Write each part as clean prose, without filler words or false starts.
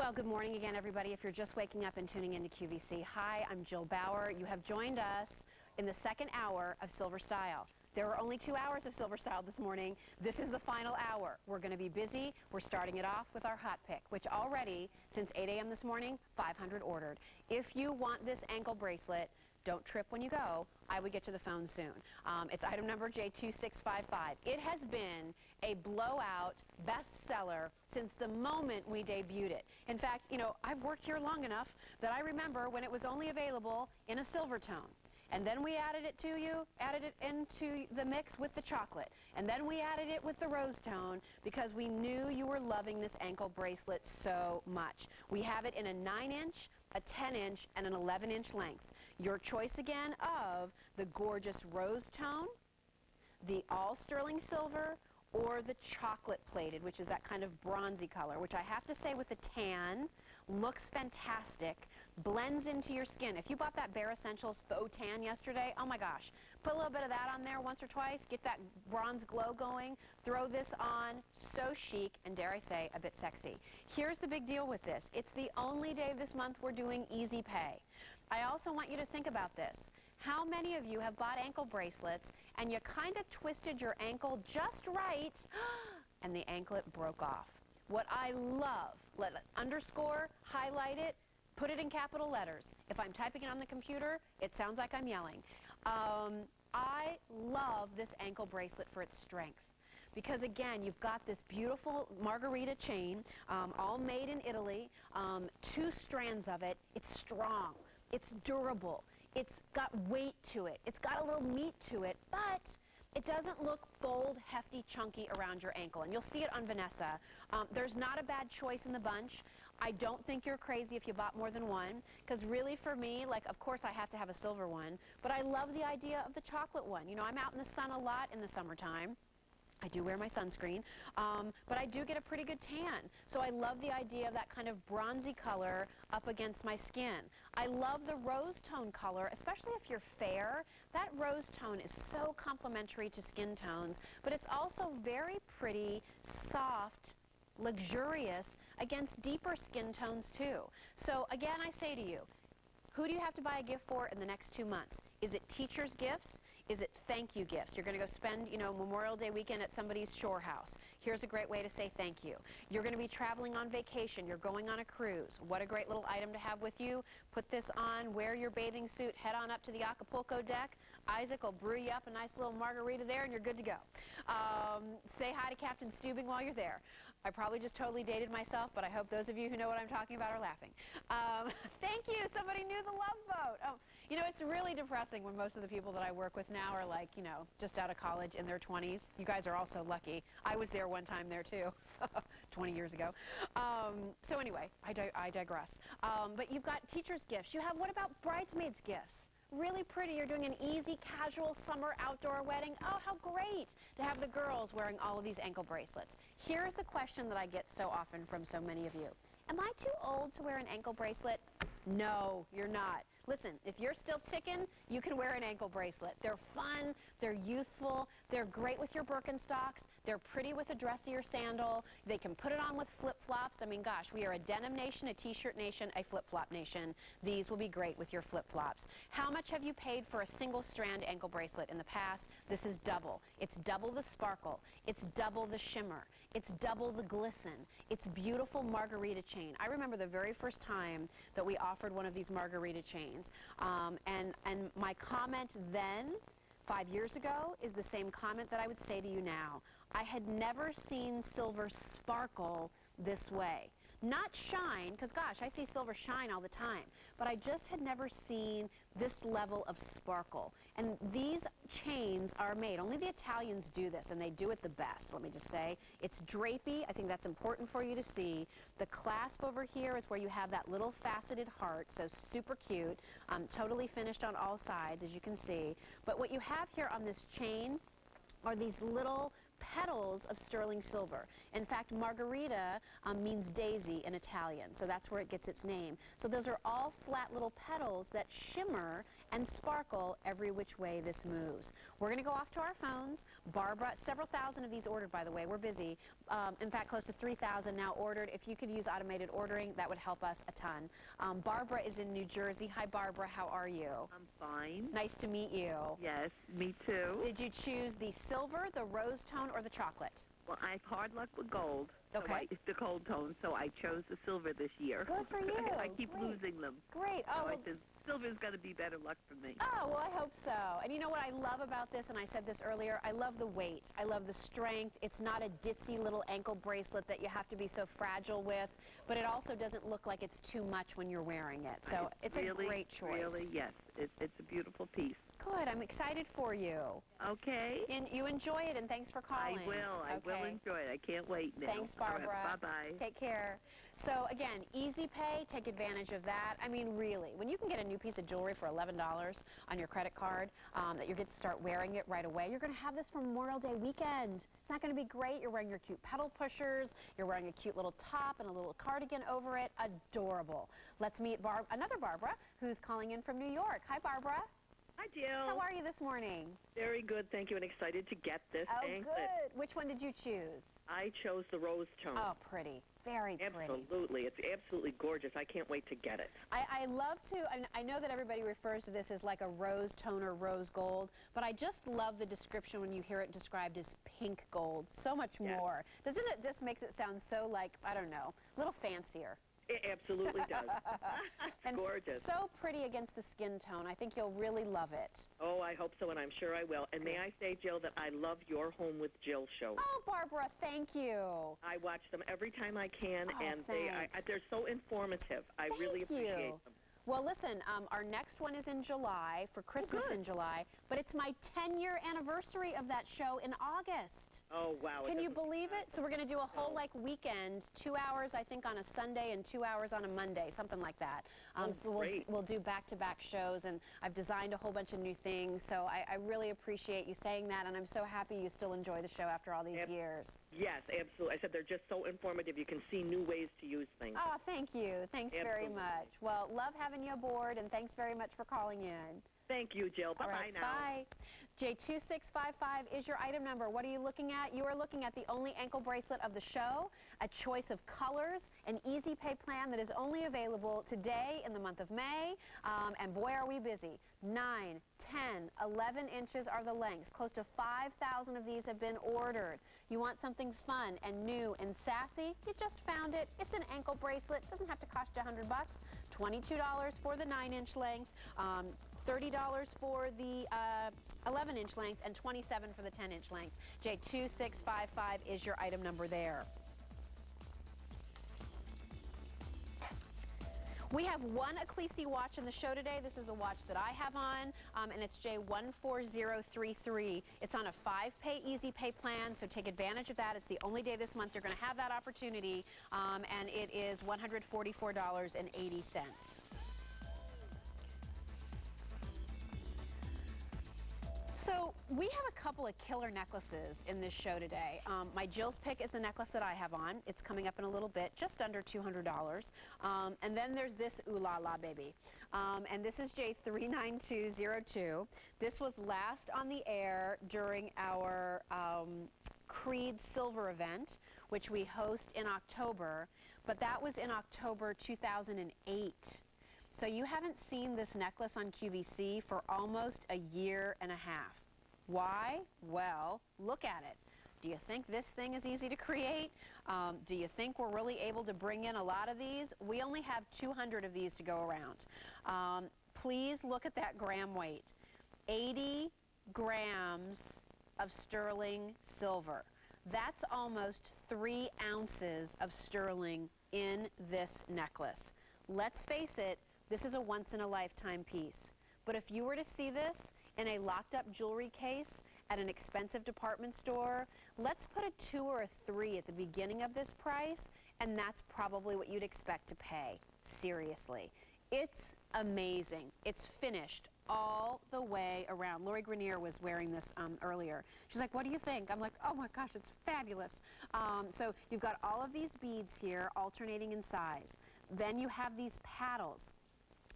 Well, good morning again, everybody. If you're just waking up and tuning into QVC, hi, I'm Jill Bauer. You have joined us in the second hour of Silver Style. There were only 2 hours of Silver Style this morning. This is the final hour. We're going to be busy. We're starting it off with our hot pick, which already, since 8 a.m. this morning, 500 ordered. If you want this ankle bracelet, don't trip when you go. I would get to the phone soon. It's item number J2655. It has been a blowout bestseller since the moment we debuted it. In fact, you know, I've worked here long enough that I remember when it was only available in a silver tone. And then we added it into the mix with the chocolate. And then we added it with the rose tone because we knew you were loving this ankle bracelet so much. We have it in a 9-inch, a 10-inch, and an 11-inch length. Your choice again of the gorgeous rose tone, the all sterling silver, or the chocolate plated, which is that kind of bronzy color, which I have to say with the tan, looks fantastic, blends into your skin. If you bought that Bare Essentials faux tan yesterday, oh my gosh, put a little bit of that on there once or twice, get that bronze glow going, throw this on, so chic, and dare I say, a bit sexy. Here's the big deal with this. It's the only day this month we're doing easy pay. I also want you to think about this. How many of you have bought ankle bracelets and you kind of twisted your ankle just right and the anklet broke off? What I love, let's underscore, highlight it, put it in capital letters. If I'm typing it on the computer, it sounds like I'm yelling. I love this ankle bracelet for its strength. Because again, you've got this beautiful Margarita chain, all made in Italy, 2 strands of it. It's strong, it's durable, it's got weight to it, it's got a little meat to it, but it doesn't look bold, hefty, chunky around your ankle. And you'll see it on Vanessa. There's not a bad choice in the bunch. I don't think you're crazy if you bought more than one, because really for me, like, of course I have to have a silver one, but I love the idea of the chocolate one. You know, I'm out in the sun a lot in the summertime. I do wear my sunscreen, but I do get a pretty good tan. So I love the idea of that kind of bronzy color up against my skin. I love the rose tone color, especially if you're fair. That rose tone is so complementary to skin tones, but it's also very pretty, soft, luxurious against deeper skin tones too. So again, I say to you, who do you have to buy a gift for in the next 2 months? Is it teachers' gifts? Is it thank you gifts? You're going to go spend, you know, Memorial Day weekend at somebody's shore house. Here's a great way to say thank you. You're going to be traveling on vacation. You're going on a cruise. What a great little item to have with you. Put this on, wear your bathing suit, head on up to the Acapulco deck. Isaac will brew you up a nice little margarita there, and you're good to go. Say hi to Captain Steubing while you're there. I probably just totally dated myself, but I hope those of you who know what I'm talking about are laughing. Thank you. Somebody knew the Love Boat. Oh, you know, it's really depressing when most of the people that I work with now are like, you know, just out of college in their 20s. You guys are also lucky. I was there one time there too, 20 years ago. So anyway, I digress. But you've got teachers' gifts. You have, what about bridesmaids' gifts? Really pretty. You're doing an easy, casual summer outdoor wedding. Oh, how great to have the girls wearing all of these ankle bracelets. Here's the question that I get so often from so many of you. Am I too old to wear an ankle bracelet? No, you're not. Listen, if you're still ticking, you can wear an ankle bracelet. They're fun, they're youthful, they're great with your Birkenstocks, they're pretty with a dressier sandal, they can put it on with flip-flops. I mean, gosh, we are a denim nation, a t-shirt nation, a flip-flop nation. These will be great with your flip-flops. How much have you paid for a single strand ankle bracelet in the past? This is double. It's double the sparkle. It's double the shimmer. It's double the glisten. It's beautiful Margarita chain. I remember the very first time that we offered one of these Margarita chains. And my comment then, 5 years ago, is the same comment that I would say to you now. I had never seen silver sparkle this way. Not shine, because gosh, I see silver shine all the time, but I just had never seen this level of sparkle. And these chains are made, only the Italians do this, and they do it the best, let me just say. It's drapey. I think that's important for you to see. The clasp over here is where you have that little faceted heart, so super cute, totally finished on all sides, as you can see. But what you have here on this chain are these little petals of sterling silver. In fact, Margarita means daisy in Italian, so that's where it gets its name. So those are all flat little petals that shimmer and sparkle every which way this moves. We're going to go off to our phones. Barbara, several thousand of these ordered, by the way. We're busy. In fact, close to 3,000 now ordered. If you could use automated ordering, that would help us a ton. Barbara is in New Jersey. Hi, Barbara. How are you? I'm fine. Nice to meet you. Yes, me too. Did you choose the silver, the rose tone, or the chocolate? Well, I have hard luck with gold. Okay. It's the cold tone, so I chose the silver this year. Good for you. I keep Great. losing them. Great. So Oh, I said, silver's going to be better luck for me. oh, well, I hope so. And you know what I love about this, and I said this earlier, I love the weight. I love the strength. It's not a ditzy little ankle bracelet that you have to be so fragile with, but it also doesn't look like it's too much when you're wearing it. So it's really, a great choice. Really, yes. It's a beautiful piece. Good. I'm excited for you. Okay. And you enjoy it, and thanks for calling. I will enjoy it. I can't wait now. Thanks, Barbara. All right, bye-bye. Take care. So, again, easy pay, take advantage of that. I mean, really, when you can get a new piece of jewelry for $11 on your credit card, that you get to start wearing it right away, you're going to have this for Memorial Day weekend. It's not going to be great. You're wearing your cute pedal pushers. You're wearing a cute little top and a little cardigan over it. Adorable. Let's meet another Barbara who's calling in from New York. Hi, Barbara. Hi, Jill. How are you this morning? Very good, thank you, and excited to get this Oh, anklet. good. Which one did you choose? I chose the rose tone. Oh, pretty. Very pretty. Absolutely. It's absolutely gorgeous. I can't wait to get it. I love to, I know that everybody refers to this as like a rose tone or rose gold, but I just love the description when you hear it described as pink gold. So much more. Doesn't it just makes it sound so like, I don't know, a little fancier? It absolutely does. It's And gorgeous. so pretty against the skin tone. I think you'll really love it. Oh, I hope so, and I'm sure I will. And may I say, Jill, that I love your Home with Jill show. Oh, Barbara, thank you. I watch them every time I can, Oh, and thanks. they're so informative. I really appreciate them. Well, listen, our next one is in July, for Christmas in July, but it's my 10-year anniversary of that show in August. Oh, wow. Can you believe it? So we're going to do a whole, weekend, 2 hours, I think, on a Sunday and 2 hours on a Monday, something like that. So we'll do back-to-back shows, and I've designed a whole bunch of new things, so I really appreciate you saying that, and I'm so happy you still enjoy the show after all these years. Yes, absolutely. I said they're just so informative. You can see new ways to use things. Oh, thank you. Thanks very Absolutely. much. Well, love having you aboard, and thanks very much for calling in. Thank you, Jill. All Bye-bye right, now. bye. J2655 is your item number. What are you looking at? You are looking at the only ankle bracelet of the show, a choice of colors, an easy pay plan that is only available today in the month of May, and boy, are we busy. 9, 10, 11 inches are the lengths. Close to 5,000 of these have been ordered. You want something fun and new and sassy? You just found it. It's an ankle bracelet. Doesn't have to cost you $100. $22 for the 9-inch length. $30 for the 11-inch length, and $27 for the 10-inch length. J2655 is your item number there. We have one Ecclesi watch in the show today. This is the watch that I have on, and it's J14033. It's on a 5-pay easy pay plan, so take advantage of that. It's the only day this month you're going to have that opportunity, and it is $144.80. So we have a couple of killer necklaces in this show today. My Jill's pick is the necklace that I have on. It's coming up in a little bit, just under $200. And then there's this Ooh La La baby. And this is J39202. This was last on the air during our Creed Silver event, which we host in October. But that was in October 2008. So you haven't seen this necklace on QVC for almost a year and a half. Why? Well, look at it. Do you think this thing is easy to create? Do you think we're really able to bring in a lot of these? We only have 200 of these to go around. Please look at that gram weight. 80 grams of sterling silver. That's almost 3 ounces of sterling in this necklace. Let's face it, this is a once-in-a-lifetime piece. But if you were to see this in a locked-up jewelry case at an expensive department store, let's put a 2 or a 3 at the beginning of this price, and that's probably what you'd expect to pay. Seriously. It's amazing. It's finished all the way around. Lori Grenier was wearing this earlier. She's like, what do you think? I'm like, oh my gosh, it's fabulous. So you've got all of these beads here alternating in size. Then you have these paddles.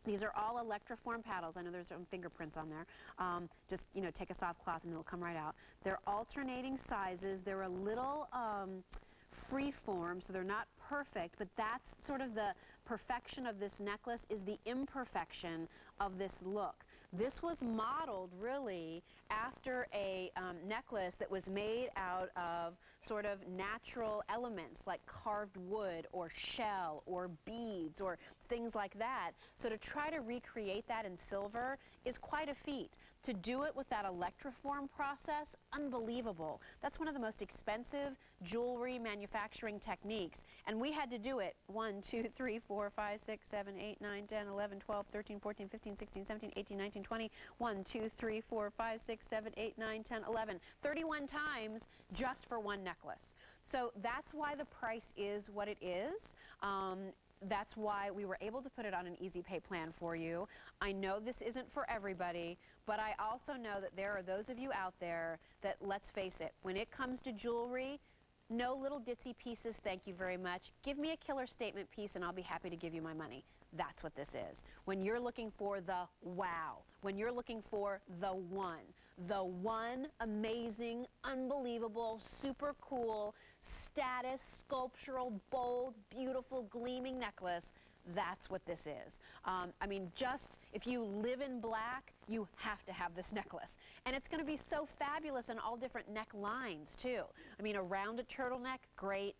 These are all electroform paddles. I know there's some fingerprints on there. Just, you know, take a soft cloth and it'll come right out. They're alternating sizes. They're a little free form, so they're not perfect, but that's sort of the perfection of this necklace, is the imperfection of this look. This was modeled really after a necklace that was made out of sort of natural elements like carved wood or shell or beads or things like that. So to try to recreate that in silver is quite a feat. To do it with that electroform process, unbelievable. That's one of the most expensive jewelry manufacturing techniques. And we had to do it 1, 2, 3, 4, 5, 6, 7, 8, 9, 10, 11, 12, 13, 14, 15, 16, 17, 18, 19, 20. 1, 2, 3, 4, 5, 6, 7, 8, 9, 10, 11. 31 times just for one necklace. So that's why the price is what it is. That's why we were able to put it on an easy pay plan for you. I know this isn't for everybody, but I also know that there are those of you out there that, let's face it, when it comes to jewelry, no little ditzy pieces, thank you very much. Give me a killer statement piece and I'll be happy to give you my money. That's what this is. When you're looking for the wow, when you're looking for the one amazing, unbelievable, super cool, status, sculptural, bold, beautiful, gleaming necklace, that's what this is. I mean, just if you live in black, you have to have this necklace. And it's going to be so fabulous in all different neck lines, too. I mean, around a turtleneck, great.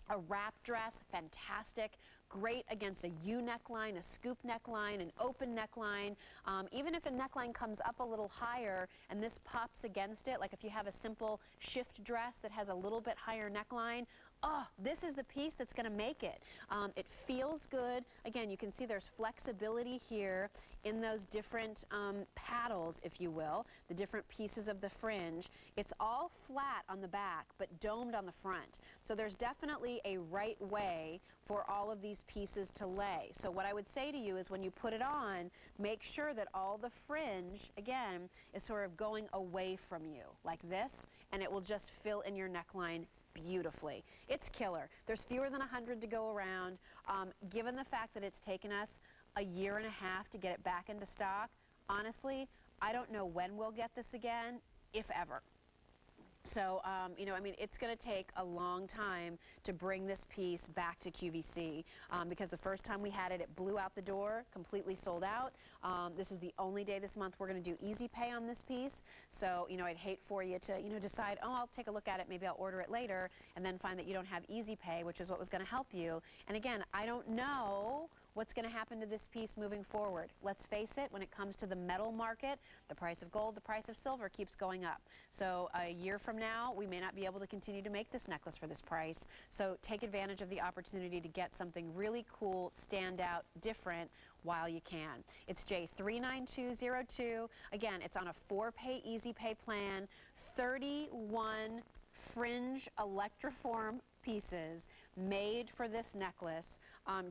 A wrap dress, fantastic. Great against a U neckline, a scoop neckline, an open neckline. Even if a neckline comes up a little higher and this pops against it, like if you have a simple shift dress that has a little bit higher neckline, oh, this is the piece that's going to make it. It feels good. Again, you can see there's flexibility here in those different paddles, if you will, the different pieces of the fringe. It's all flat on the back, but domed on the front. So there's definitely a right way for all of these pieces to lay. So what I would say to you is when you put it on, make sure that all the fringe, again, is sort of going away from you, like this, and it will just fill in your neckline beautifully. It's killer. There's fewer than 100 to go around. Given the fact that it's taken us a year and a half to get it back into stock, honestly, I don't know when we'll get this again, if ever. So, you know, I mean, it's going to take a long time to bring this piece back to QVC because the first time we had it, it blew out the door, completely sold out. This is the only day this month we're going to do easy pay on this piece. So, you know, I'd hate for you to, you know, decide, oh, I'll take a look at it, maybe I'll order it later, and then find that you don't have easy pay, which is what was going to help you. And again, I don't know what's going to happen to this piece moving forward. Let's face it, when it comes to the metal market, the price of gold, the price of silver keeps going up. So a year from now, we may not be able to continue to make this necklace for this price. So take advantage of the opportunity to get something really cool, stand out, different while you can. It's J39202. Again, it's on a 4-pay easy pay plan, 31 fringe electroform pieces made for this necklace.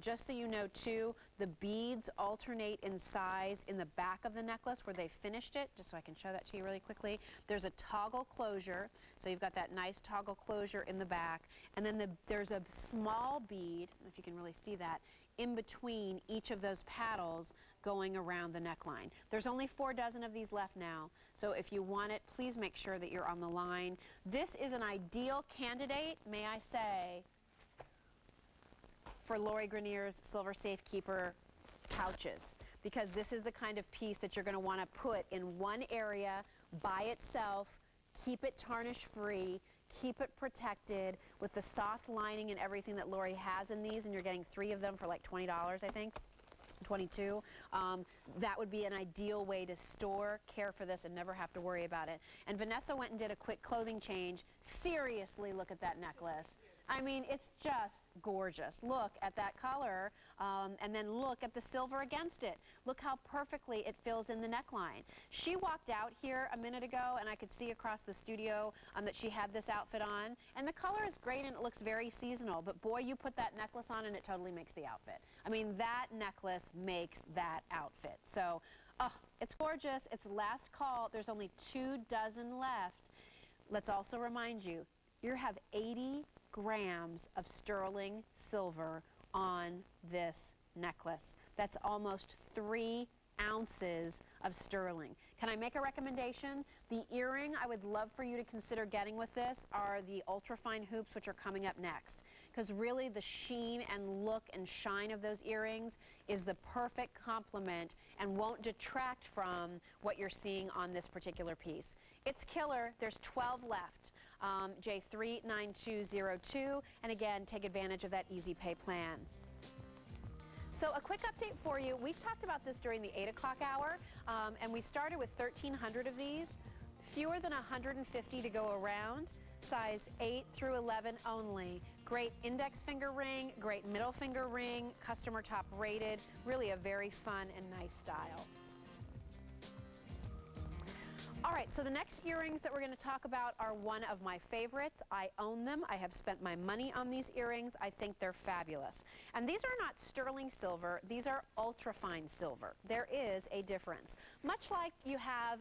Just so you know too, the beads alternate in size in the back of the necklace where they finished it, just so I can show that to you really quickly. There's a toggle closure, so you've got that nice toggle closure in the back, and then there's a small bead, I don't know if you can really see that, in between each of those paddles going around the neckline. There's only 4 dozen of these left now, so if you want it, please make sure that you're on the line. This is an ideal candidate, may I say, for Lori Grenier's Silver Safekeeper pouches, because this is the kind of piece that you're going to want to put in one area by itself, keep it tarnish free, keep it protected with the soft lining and everything that Lori has in these, and you're getting 3 of them for like $20, I think. 22. That would be an ideal way to store, care for this, and never have to worry about it. And Vanessa went and did a quick clothing change. Seriously, look at that necklace. I mean, it's just gorgeous. Look at that color, and then look at the silver against it. Look how perfectly it fills in the neckline. She walked out here a minute ago, and I could see across the studio that she had this outfit on. And the color is great, and it looks very seasonal. But boy, you put that necklace on, and it totally makes the outfit. I mean, that necklace makes that outfit. So, oh, It's gorgeous. It's last call. There's only 2 dozen left. Let's also remind you, you have 80 grams of sterling silver on this necklace. That's almost 3 ounces of sterling. Can I make a recommendation? The earring I would love for you to consider getting with this are the Ultrafine hoops, which are coming up next. Because really the sheen and look and shine of those earrings is the perfect complement and won't detract from what you're seeing on this particular piece. It's killer. There's 12 left. J39202, and again, take advantage of that easy pay plan. So a quick update for you. We talked about this during the 8 o'clock hour, and we started with 1,300 of these, fewer than 150 to go around, size 8 through 11 only. Great index finger ring, great middle finger ring, customer top rated, really a very fun and nice style. All right, so the next earrings that we're going to talk about are one of my favorites. I own them. I have spent my money on these earrings. I think they're fabulous. And these are not sterling silver. These are ultrafine silver. There is a difference. Much like you have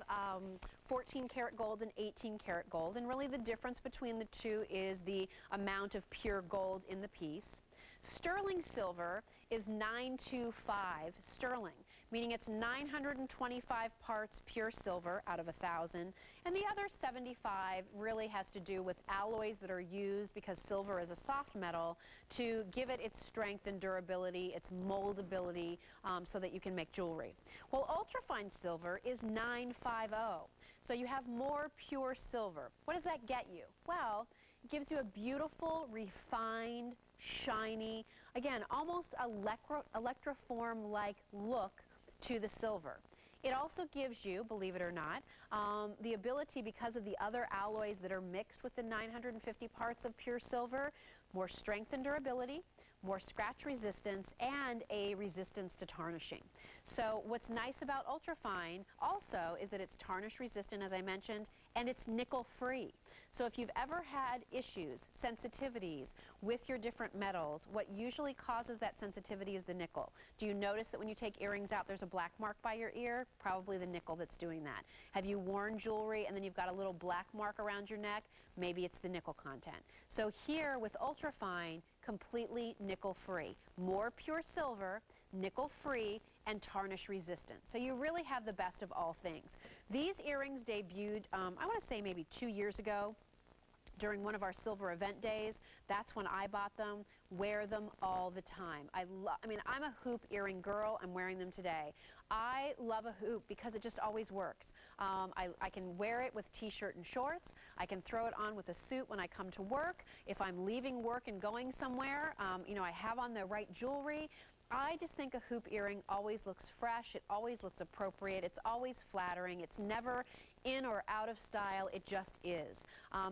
14 karat gold and 18 karat gold, and really the difference between the two is the amount of pure gold in the piece. Sterling silver is 925 sterling, meaning it's 925 parts pure silver out of 1,000, and the other 75 really has to do with alloys that are used, because silver is a soft metal, to give it its strength and durability, its moldability, so that you can make jewelry. Well, ultrafine silver is 950, so you have more pure silver. What does that get you? Well, it gives you a beautiful, refined, shiny, again, almost electroform-like look to the silver. It also gives you, believe it or not, the ability, because of the other alloys that are mixed with the 950 parts of pure silver, more strength and durability, more scratch resistance, and a resistance to tarnishing. So what's nice about Ultrafine also is that it's tarnish resistant, as I mentioned, and it's nickel free. So if you've ever had issues, sensitivities with your different metals, what usually causes that sensitivity is the nickel. Do you notice that when you take earrings out, there's a black mark by your ear? Probably the nickel that's doing that. Have you worn jewelry and then you've got a little black mark around your neck? Maybe it's the nickel content. So here with Ultrafine, completely nickel free. More pure silver, nickel free, and tarnish resistant. So you really have the best of all things. These earrings debuted, I want to say maybe 2 years ago, during one of our silver event days. That's when I bought them. Wear them all the time. I mean, I'm a hoop earring girl. I'm wearing them today. I love a hoop because it just always works. I can wear it with t-shirt and shorts. I can throw it on with a suit when I come to work. If I'm leaving work and going somewhere, you know, I have on the right jewelry. I just think a hoop earring always looks fresh. It always looks appropriate. It's always flattering. It's never in or out of style. It just is.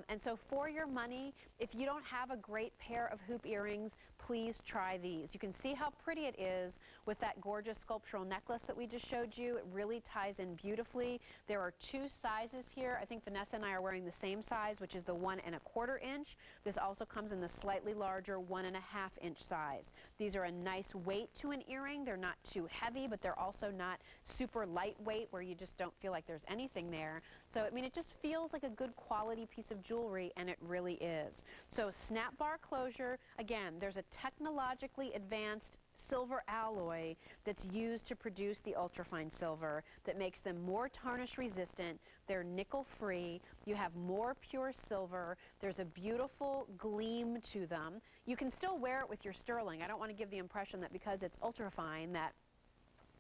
And so for your money, if you don't have a great pair of hoop earrings, please try these. You can see how pretty it is with that gorgeous sculptural necklace that we just showed you. It really ties in beautifully. There are 2 sizes here. I think Vanessa and I are wearing the same size, which is the 1 1/4 inch. This also comes in the slightly larger 1 1/2 inch size. These are a nice weight to an earring. They're not too heavy, but they're also not super lightweight where you just don't feel like there's anything there. So, I mean, it just feels like a good quality piece of jewelry, and it really is. So, snap bar closure, again, there's a technologically advanced silver alloy that's used to produce the ultrafine silver that makes them more tarnish resistant. They're nickel free. You have more pure silver. There's a beautiful gleam to them. You can still wear it with your sterling. I don't want to give the impression that because it's ultrafine that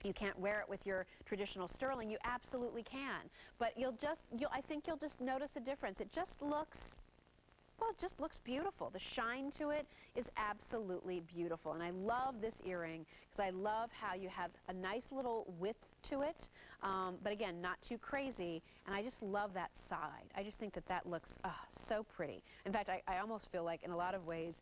you can't wear it with your traditional sterling. You absolutely can. But I think you'll just notice a difference. It just looks, well, it just looks beautiful. The shine to it is absolutely beautiful. And I love this earring because I love how you have a nice little width to it, but again, not too crazy. And I just love that side. I just think that that looks so pretty. In fact, I almost feel like in a lot of ways,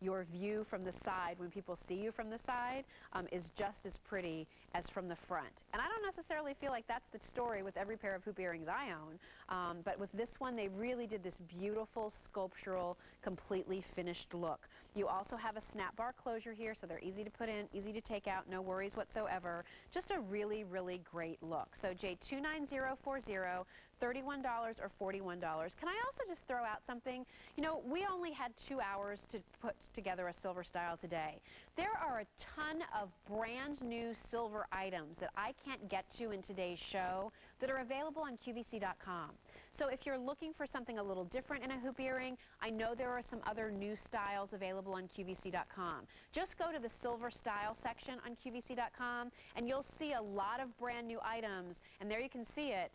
your view from the side, when people see you from the side, is just as pretty as from the front. And I don't necessarily feel like that's the story with every pair of hoop earrings I own, but with this one, they really did this beautiful, sculptural, completely finished look. You also have a snap bar closure here, so they're easy to put in, easy to take out, no worries whatsoever. Just a really really, really great look. So J29040, $31 or $41. Can I also just throw out something? You know, we only had 2 hours to put together a silver style today. There are a ton of brand new silver items that I can't get to in today's show that are available on QVC.com. So if you're looking for something a little different in a hoop earring, I know there are some other new styles available on QVC.com. Just go to the silver style section on QVC.com and you'll see a lot of brand new items, and there you can see it,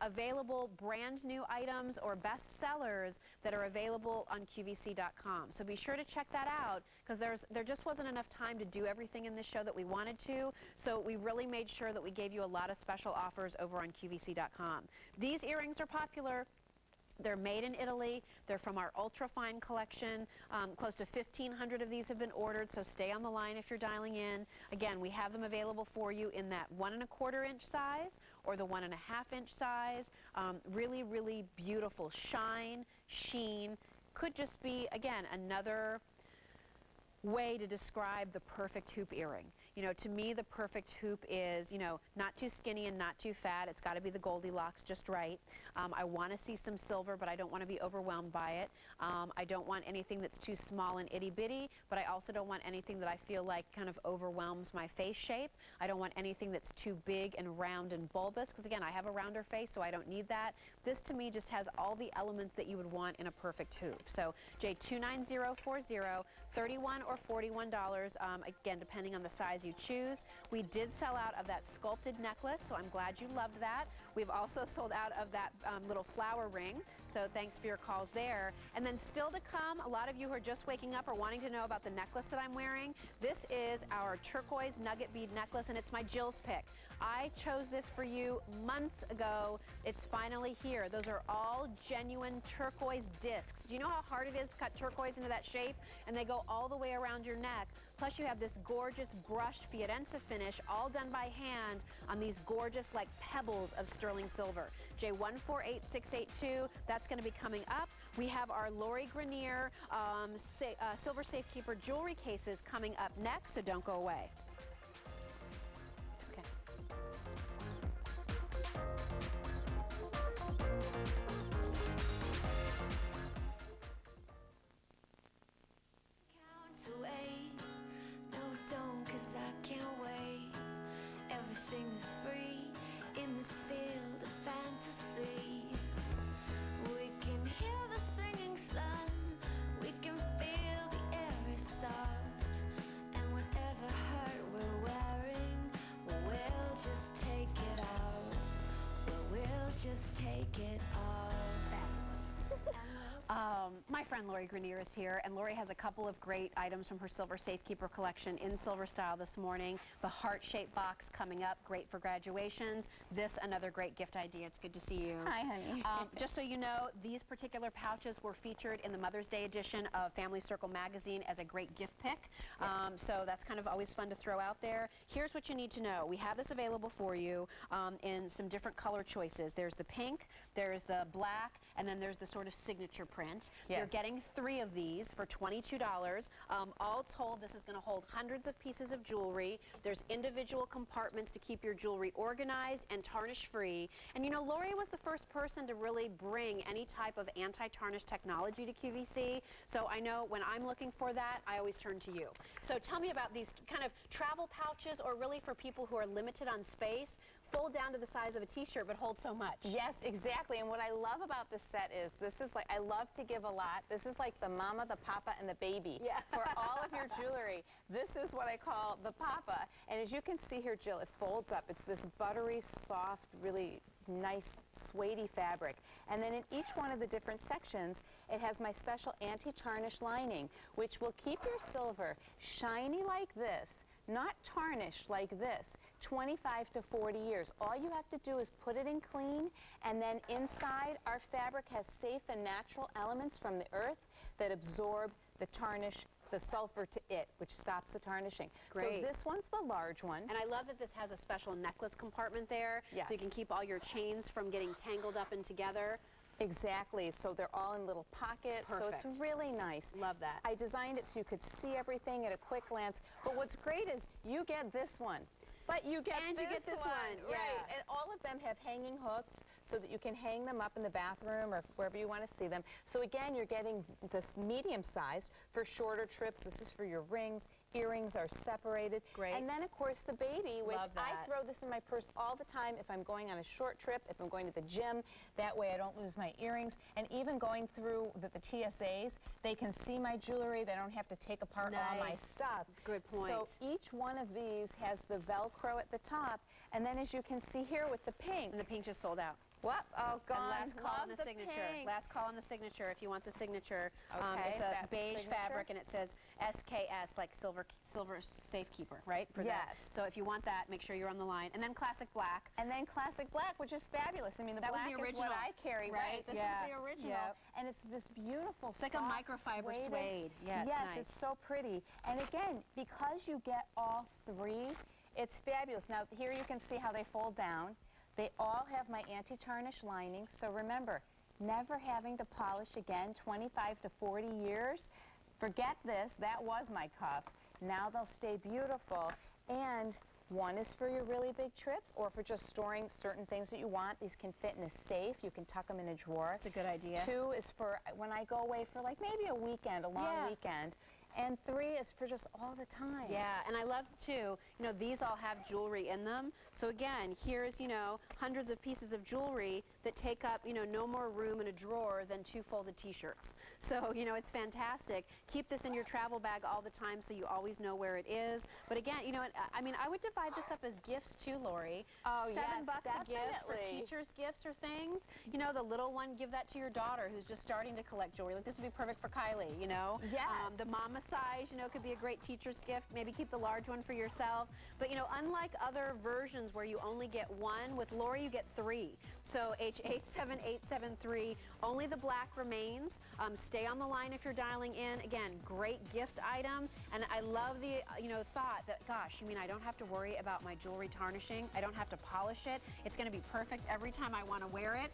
available brand new items or best sellers that are available on QVC.com. So be sure to check that out, because there just wasn't enough time to do everything in this show that we wanted to, so we really made sure that we gave you a lot of special offers over on QVC.com. These earrings are popular. They're made in Italy. They're from our Ultrafine collection. Close to 1,500 of these have been ordered, so stay on the line if you're dialing in. Again, we have them available for you in that 1¼ inch size or the 1½ inch size. Really, really beautiful shine, sheen. Could just be, again, another way to describe the perfect hoop earring. You know, to me, the perfect hoop is, you know, not too skinny and not too fat. It's got to be the Goldilocks just right. I want to see some silver, but I don't want to be overwhelmed by it. I don't want anything that's too small and itty-bitty, but I also don't want anything that I feel like kind of overwhelms my face shape. I don't want anything that's too big and round and bulbous, because again, I have a rounder face, so I don't need that. This, to me, just has all the elements that you would want in a perfect hoop. So J29040, $31 or $41, again, depending on the size you choose. We did sell out of that sculpted necklace, so I'm glad you loved that. We've also sold out of that little flower ring, so thanks for your calls there. And then still to come, a lot of you who are just waking up are wanting to know about the necklace that I'm wearing. This is our turquoise nugget bead necklace, and it's my Jill's pick. I chose this for you months ago. It's finally here. Those are all genuine turquoise discs. Do you know how hard it is to cut turquoise into that shape? And they go all the way around your neck. Plus you have this gorgeous brushed Fiorenza finish, all done by hand on these gorgeous like pebbles of sterling silver. J148682, that's going to be coming up. We have our Lori Grenier Silver Safekeeper jewelry cases coming up next, so don't go away. Okay. Count away. No, don't, 'cause I can't wait. Everything is free in this field of fantasy. We can hear the singing sun. We can feel the air is soft. And whatever hurt we're wearing, we'll just take it off. We'll just take it off. My friend Lori Grenier is here, and Lori has a couple of great items from her Silver Safekeeper collection in silver style this morning. The heart-shaped box coming up, great for graduations. This, another great gift idea. It's good to see you. Hi, honey. Just so you know, these particular pouches were featured in the Mother's Day edition of Family Circle magazine as a great gift pick. So that's kind of always fun to throw out there. Here's what you need to know. We have this available for you in some different color choices. There's the pink, there's the black, and then there's the sort of signature print. Yes. You're getting 3 of these for $22. All told, this is going to hold hundreds of pieces of jewelry. There's individual compartments to keep your jewelry organized and tarnish-free. And you know, Lori was the first person to really bring any type of anti-tarnish technology to QVC. So I know when I'm looking for that, I always turn to you. So tell me about these kind of travel pouches, or really for people who are limited on space, fold down to the size of a t-shirt but hold so much. Yes, exactly. And what I love about this set is this is like, I love to give a lot. This is like the mama, the papa, and the baby. Yeah. For all of your jewelry. This is what I call the papa. And as you can see here, Jill, it folds up. It's this buttery, soft, really nice suede fabric. And then in each one of the different sections, it has my special anti-tarnish lining, which will keep your silver shiny like this, not tarnished like this, 25 to 40 years. All you have to do is put it in clean, and then inside our fabric has safe and natural elements from the earth that absorb the tarnish, the sulfur to it, which stops the tarnishing. Great. So this one's the large one. And I love that this has a special necklace compartment there, Yes. so you can keep all your chains from getting tangled up and together. Exactly, so they're all in little pockets, so Perfect. it's really nice. Love that. I designed it so you could see everything at a quick glance, but what's great is you get this one. But you get And this you get this one, right? yeah. And all of them have hanging hooks so that you can hang them up in the bathroom or wherever you want to see them. So again, you're getting this medium sized for shorter trips. This is for your rings. Earrings are separated. Great. And then, of course, the baby, which Love I that. throw this in my purse all the time if I'm going on a short trip, if I'm going to the gym. That way I don't lose my earrings. And even going through the TSAs, they can see my jewelry. They don't have to take apart all my Nice. stuff. Good point. So each one of these has the Velcro at the top. And then, as you can see here with the pink, And the pink just sold out. what? Oh, And gone. last call on Love the signature. pink. Last call on the signature if you want the signature. Okay, It's a that's beige signature. fabric and it says SKS, like silver safekeeper, right? For that. Yes. So if you want that, make sure you're on the line. And then classic black. And then classic black, which is fabulous. I mean, the That was black the is what original, I carry, right? This Yeah. is the original. Yep. And it's this beautiful, It's like a microfiber suede. Yeah, it's yes, nice. it's so pretty. And again, because you get all three, it's fabulous. Now, here you can see how they fold down. They all have my anti-tarnish lining. So remember, never having to polish again, 25 to 40 years. Forget this, that was my cuff. Now they'll stay beautiful. And one is for your really big trips or for just storing certain things that you want. These can fit in a safe. You can tuck them in a drawer. That's a good idea. Two is for when I go away for like maybe a weekend, a long Yeah. weekend. And three is for just all the time. Yeah, and I love too, these all have jewelry in them. So again, here's, hundreds of pieces of jewelry that take up, no more room in a drawer than 2 folded t-shirts. So, it's fantastic. Keep this in your travel bag all the time so you always know where it is. But again, I would divide this up as gifts too, Lori. Oh, $7 yes, a gift for definitely. teachers' gifts or things. The little one, give that to your daughter who's just starting to collect jewelry. Like this would be perfect for Kylie, Yes. The mama size, could be a great teacher's gift. Maybe keep the large one for yourself. But, unlike other versions where you only get one, with Lori you get 3. So H87873, only the black remains. Stay on the line if you're dialing in. Again, great gift item. And I love the, thought that, gosh, you mean I don't have to worry about my jewelry tarnishing. I don't have to polish it. It's going to be perfect every time I want to wear it.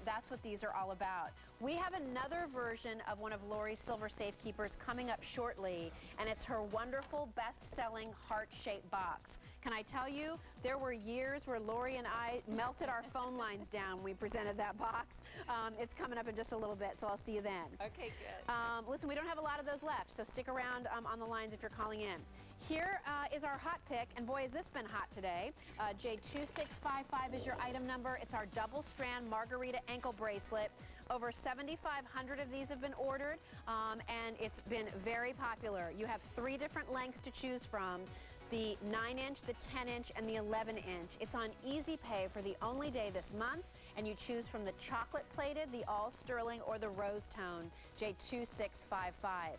That's what these are all about. We have another version of one of Lori's silver safekeepers coming up shortly, and it's her wonderful best-selling heart-shaped box. Can I tell you, there were years where Lori and I melted our phone lines down when we presented that box. It's coming up in just a little bit, so I'll see you then. Okay, good. Listen, we don't have a lot of those left, so stick around on the lines if you're calling in. Here is our hot pick, and boy, has this been hot today. J2655 is your item number. It's our double strand Margarita ankle bracelet. Over 7,500 of these have been ordered, and it's been very popular. You have 3 different lengths to choose from. The 9-inch, the 10-inch, and the 11-inch. It's on Easy Pay for the only day this month, and you choose from the chocolate-plated, the all-sterling, or the rose tone, J2655.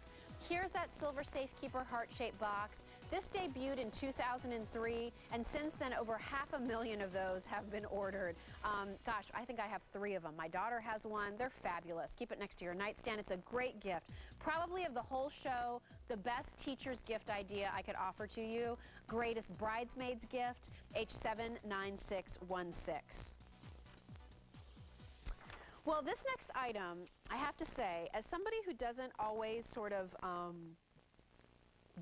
Here's that silver safekeeper heart-shaped box. This debuted in 2003, and since then, over 500,000 of those have been ordered. Gosh, I think I have 3 of them. My daughter has one. They're fabulous. Keep it next to your nightstand. It's a great gift. Probably of the whole show, the best teacher's gift idea I could offer to you. Greatest bridesmaid's gift, H79616. Well, this next item, I have to say, as somebody who doesn't always sort of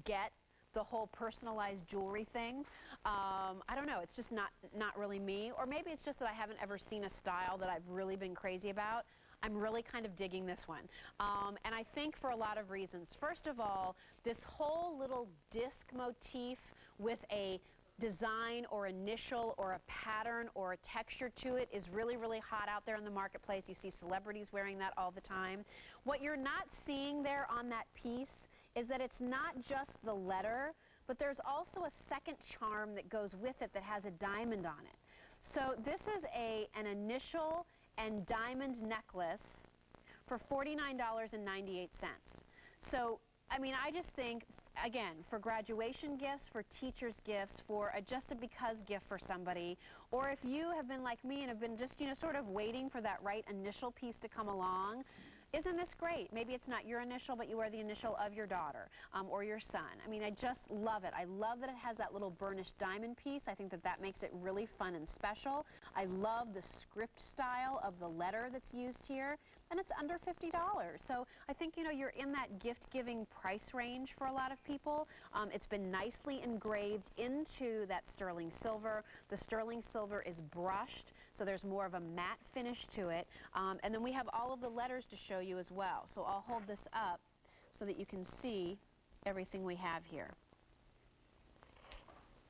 get the whole personalized jewelry thing, I don't know, it's just not really me. Or maybe it's just that I haven't ever seen a style that I've really been crazy about. I'm really kind of digging this one. And I think for a lot of reasons. First of all, this whole little disc motif with a design or initial or a pattern or a texture to it is really, really hot out there in the marketplace. You see celebrities wearing that all the time. What you're not seeing there on that piece is that it's not just the letter, but there's also a second charm that goes with it that has a diamond on it. So this is an initial and diamond necklace for $49.98. So, I mean, I just think, again, for graduation gifts, for teacher's gifts, for just a because gift for somebody, or if you have been like me and have been just, sort of waiting for that right initial piece to come along, isn't this great? Maybe it's not your initial, but you wear the initial of your daughter or your son. I mean, I just love it. I love that it has that little burnished diamond piece. I think that makes it really fun and special. I love the script style of the letter that's used here. and it's under $50. So I think, you know, you're in that gift-giving price range for a lot of people. It's been nicely engraved into that sterling silver. The sterling silver is brushed, so there's more of a matte finish to it. And then we have all of the letters to show you as well. So I'll hold this up so that you can see everything we have here.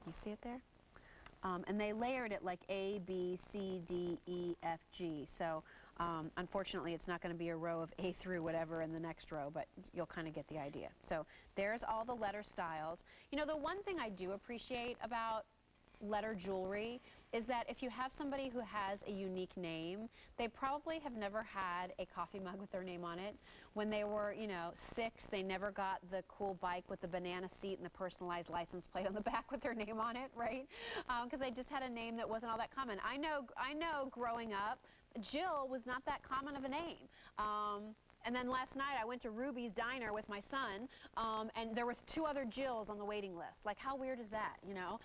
You see it there? And they layered it like A, B, C, D, E, F, G. So unfortunately, it's not going to be a row of A through whatever in the next row, but you'll kind of get the idea. So there's all the letter styles. You know, the one thing I do appreciate about letter jewelry is that if you have somebody who has a unique name, they probably have never had a coffee mug with their name on it. When they were, you know, 6, they never got the cool bike with the banana seat and the personalized license plate on the back with their name on it, right? Because they just had a name that wasn't all that common. I know growing up, Jill was not that common of a name. And then last night I went to Ruby's Diner with my son, and there were 2 other Jills on the waiting list. Like, how weird is that, you know?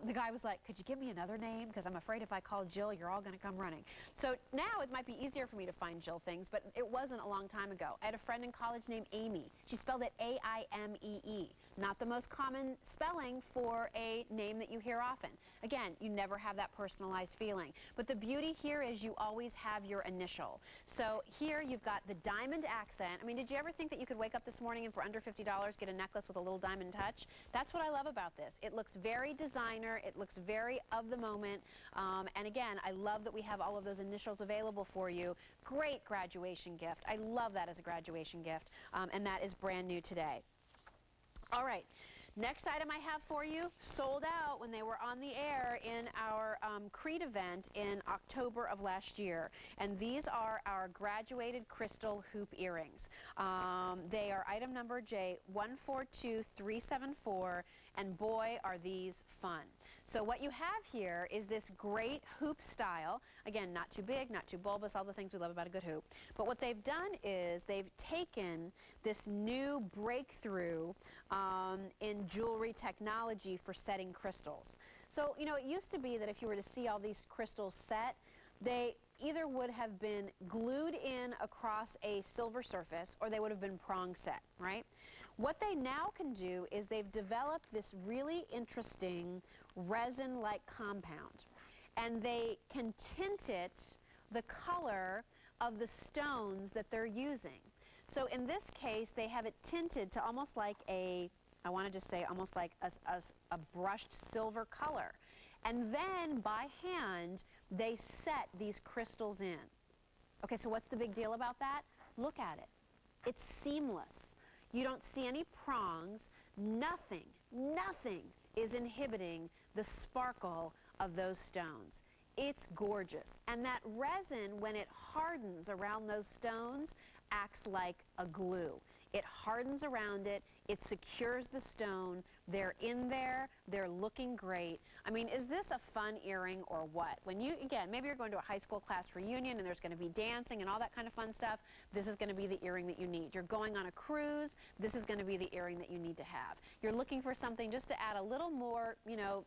The guy was like, could you give me another name? Because I'm afraid if I call Jill, you're all going to come running. So now it might be easier for me to find Jill things, but it wasn't a long time ago. I had a friend in college named Amy. She spelled it A-I-M-E-E. Not the most common spelling for a name that you hear often. Again, you never have that personalized feeling. But the beauty here is you always have your initial. So here you've got the diamond accent. I mean, did you ever think that you could wake up this morning and for under $50 get a necklace with a little diamond touch? That's what I love about this. It looks very designer. It looks very of the moment. And again, I love that we have all of those initials available for you. Great graduation gift. I love that as a graduation gift. And that is brand new today. All right, next item I have for you, sold out when they were on the air in our Creed event in October of last year. And these are our graduated crystal hoop earrings. They are item number J142374, and boy, are these fun. So what you have here is this great hoop style. Again, not too big, not too bulbous, all the things we love about a good hoop. But what they've done is they've taken this new breakthrough in jewelry technology for setting crystals. So, you know, it used to be that if you were to see all these crystals set, they either would have been glued in across a silver surface or they would have been prong set, right? What they now can do is they've developed this really interesting resin-like compound, and they can tint it the color of the stones that they're using. So in this case, they have it tinted to almost like a, I want to just say almost like a brushed silver color. And then by hand, they set these crystals in. Okay, so what's the big deal about that? Look at it. It's seamless. You don't see any prongs. Nothing is inhibiting the sparkle of those stones. It's gorgeous. And that resin, when it hardens around those stones, acts like a glue. It hardens around it, it secures the stone, they're in there, they're looking great. I mean, is this a fun earring or what? When you, again, maybe you're going to a high school class reunion and there's going to be dancing and all that kind of fun stuff, this is going to be the earring that you need. You're going on a cruise, this is going to be the earring that you need to have. You're looking for something just to add a little more, you know,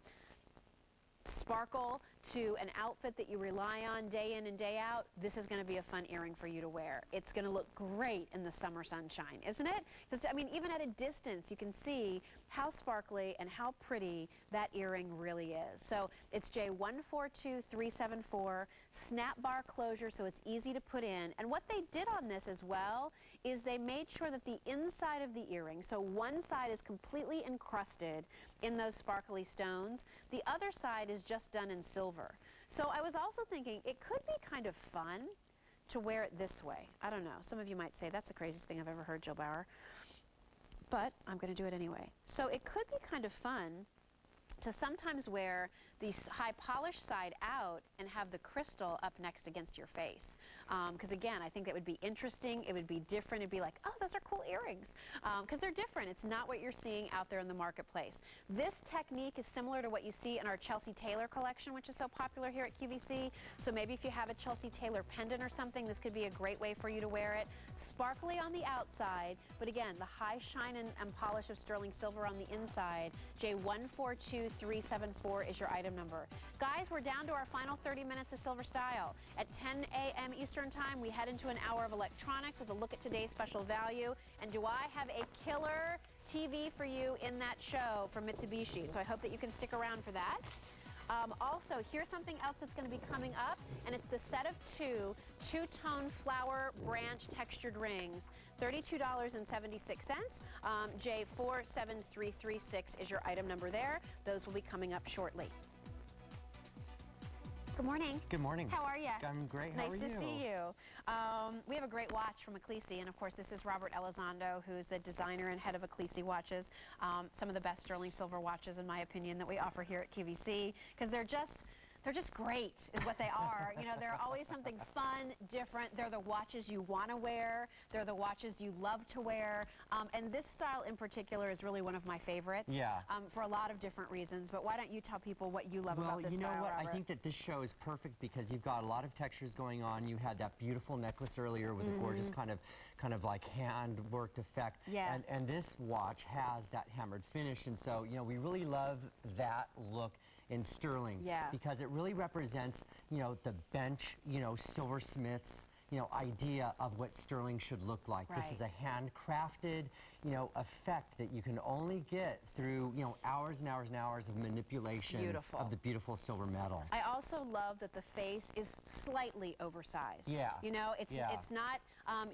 sparkle to an outfit that you rely on day in and day out, this is going to be a fun earring for you to wear. It's going to look great in the summer sunshine, isn't it? Because, I mean, even at a distance, you can see how sparkly and how pretty that earring really is. So it's J142374, snap bar closure, so it's easy to put in. And what they did on this as well is they made sure that the inside of the earring, so one side is completely encrusted in those sparkly stones, the other side is just done in silver. So I was also thinking it could be kind of fun to wear it this way. I don't know. Some of you might say that's the craziest thing I've ever heard, Jill Bauer. But I'm going to do it anyway. So it could be kind of fun to sometimes wear the high polish side out and have the crystal up next against your face. Because again, I think that would be interesting, it would be different, it'd be like, oh, those are cool earrings. Because they're different, it's not what you're seeing out there in the marketplace. This technique is similar to what you see in our Chelsea Taylor collection, which is so popular here at QVC. So maybe if you have a Chelsea Taylor pendant or something, this could be a great way for you to wear it. Sparkly on the outside, but again, the high shine and polish of sterling silver on the inside. J142374 is your item item number. Guys, we're down to our final 30 minutes of Silver Style. At 10 a.m. Eastern Time, we head into an hour of electronics with a look at today's special value. And do I have a killer TV for you in that show from Mitsubishi? So I hope that you can stick around for that. Also, here's something else that's going to be coming up, and it's the set of two-tone flower branch textured rings. $32.76. J47336 is your item number there. Those will be coming up shortly. Good morning. Good morning. How are you? I'm great. How are you? Nice to see you. We have a great watch from Ecclesi, and of course this is Robert Elizondo, who's the designer and head of Ecclesi Watches. Some of the best sterling silver watches, in my opinion, that we offer here at QVC, because they're just great, is what they are. You know, they're always something fun, different. They're the watches you want to wear. They're the watches you love to wear. And this style in particular is really one of my favorites. Yeah. For a lot of different reasons. But why don't you tell people what you love about this style, Well, you know what? Robert? I think that this show is perfect because you've got a lot of textures going on. You had that beautiful necklace earlier with a gorgeous kind of like hand-worked effect. Yeah. And this watch has that hammered finish. And so, you know, we really love that look in sterling, Yeah. because it really represents, you know, the bench, you know, silversmiths, you know, idea of what sterling should look like. This is a handcrafted, you know, effect that you can only get through, you know, hours and hours and hours of manipulation beautiful. of the beautiful silver metal. I also love that the face is slightly oversized. Yeah. You know, it's Yeah. not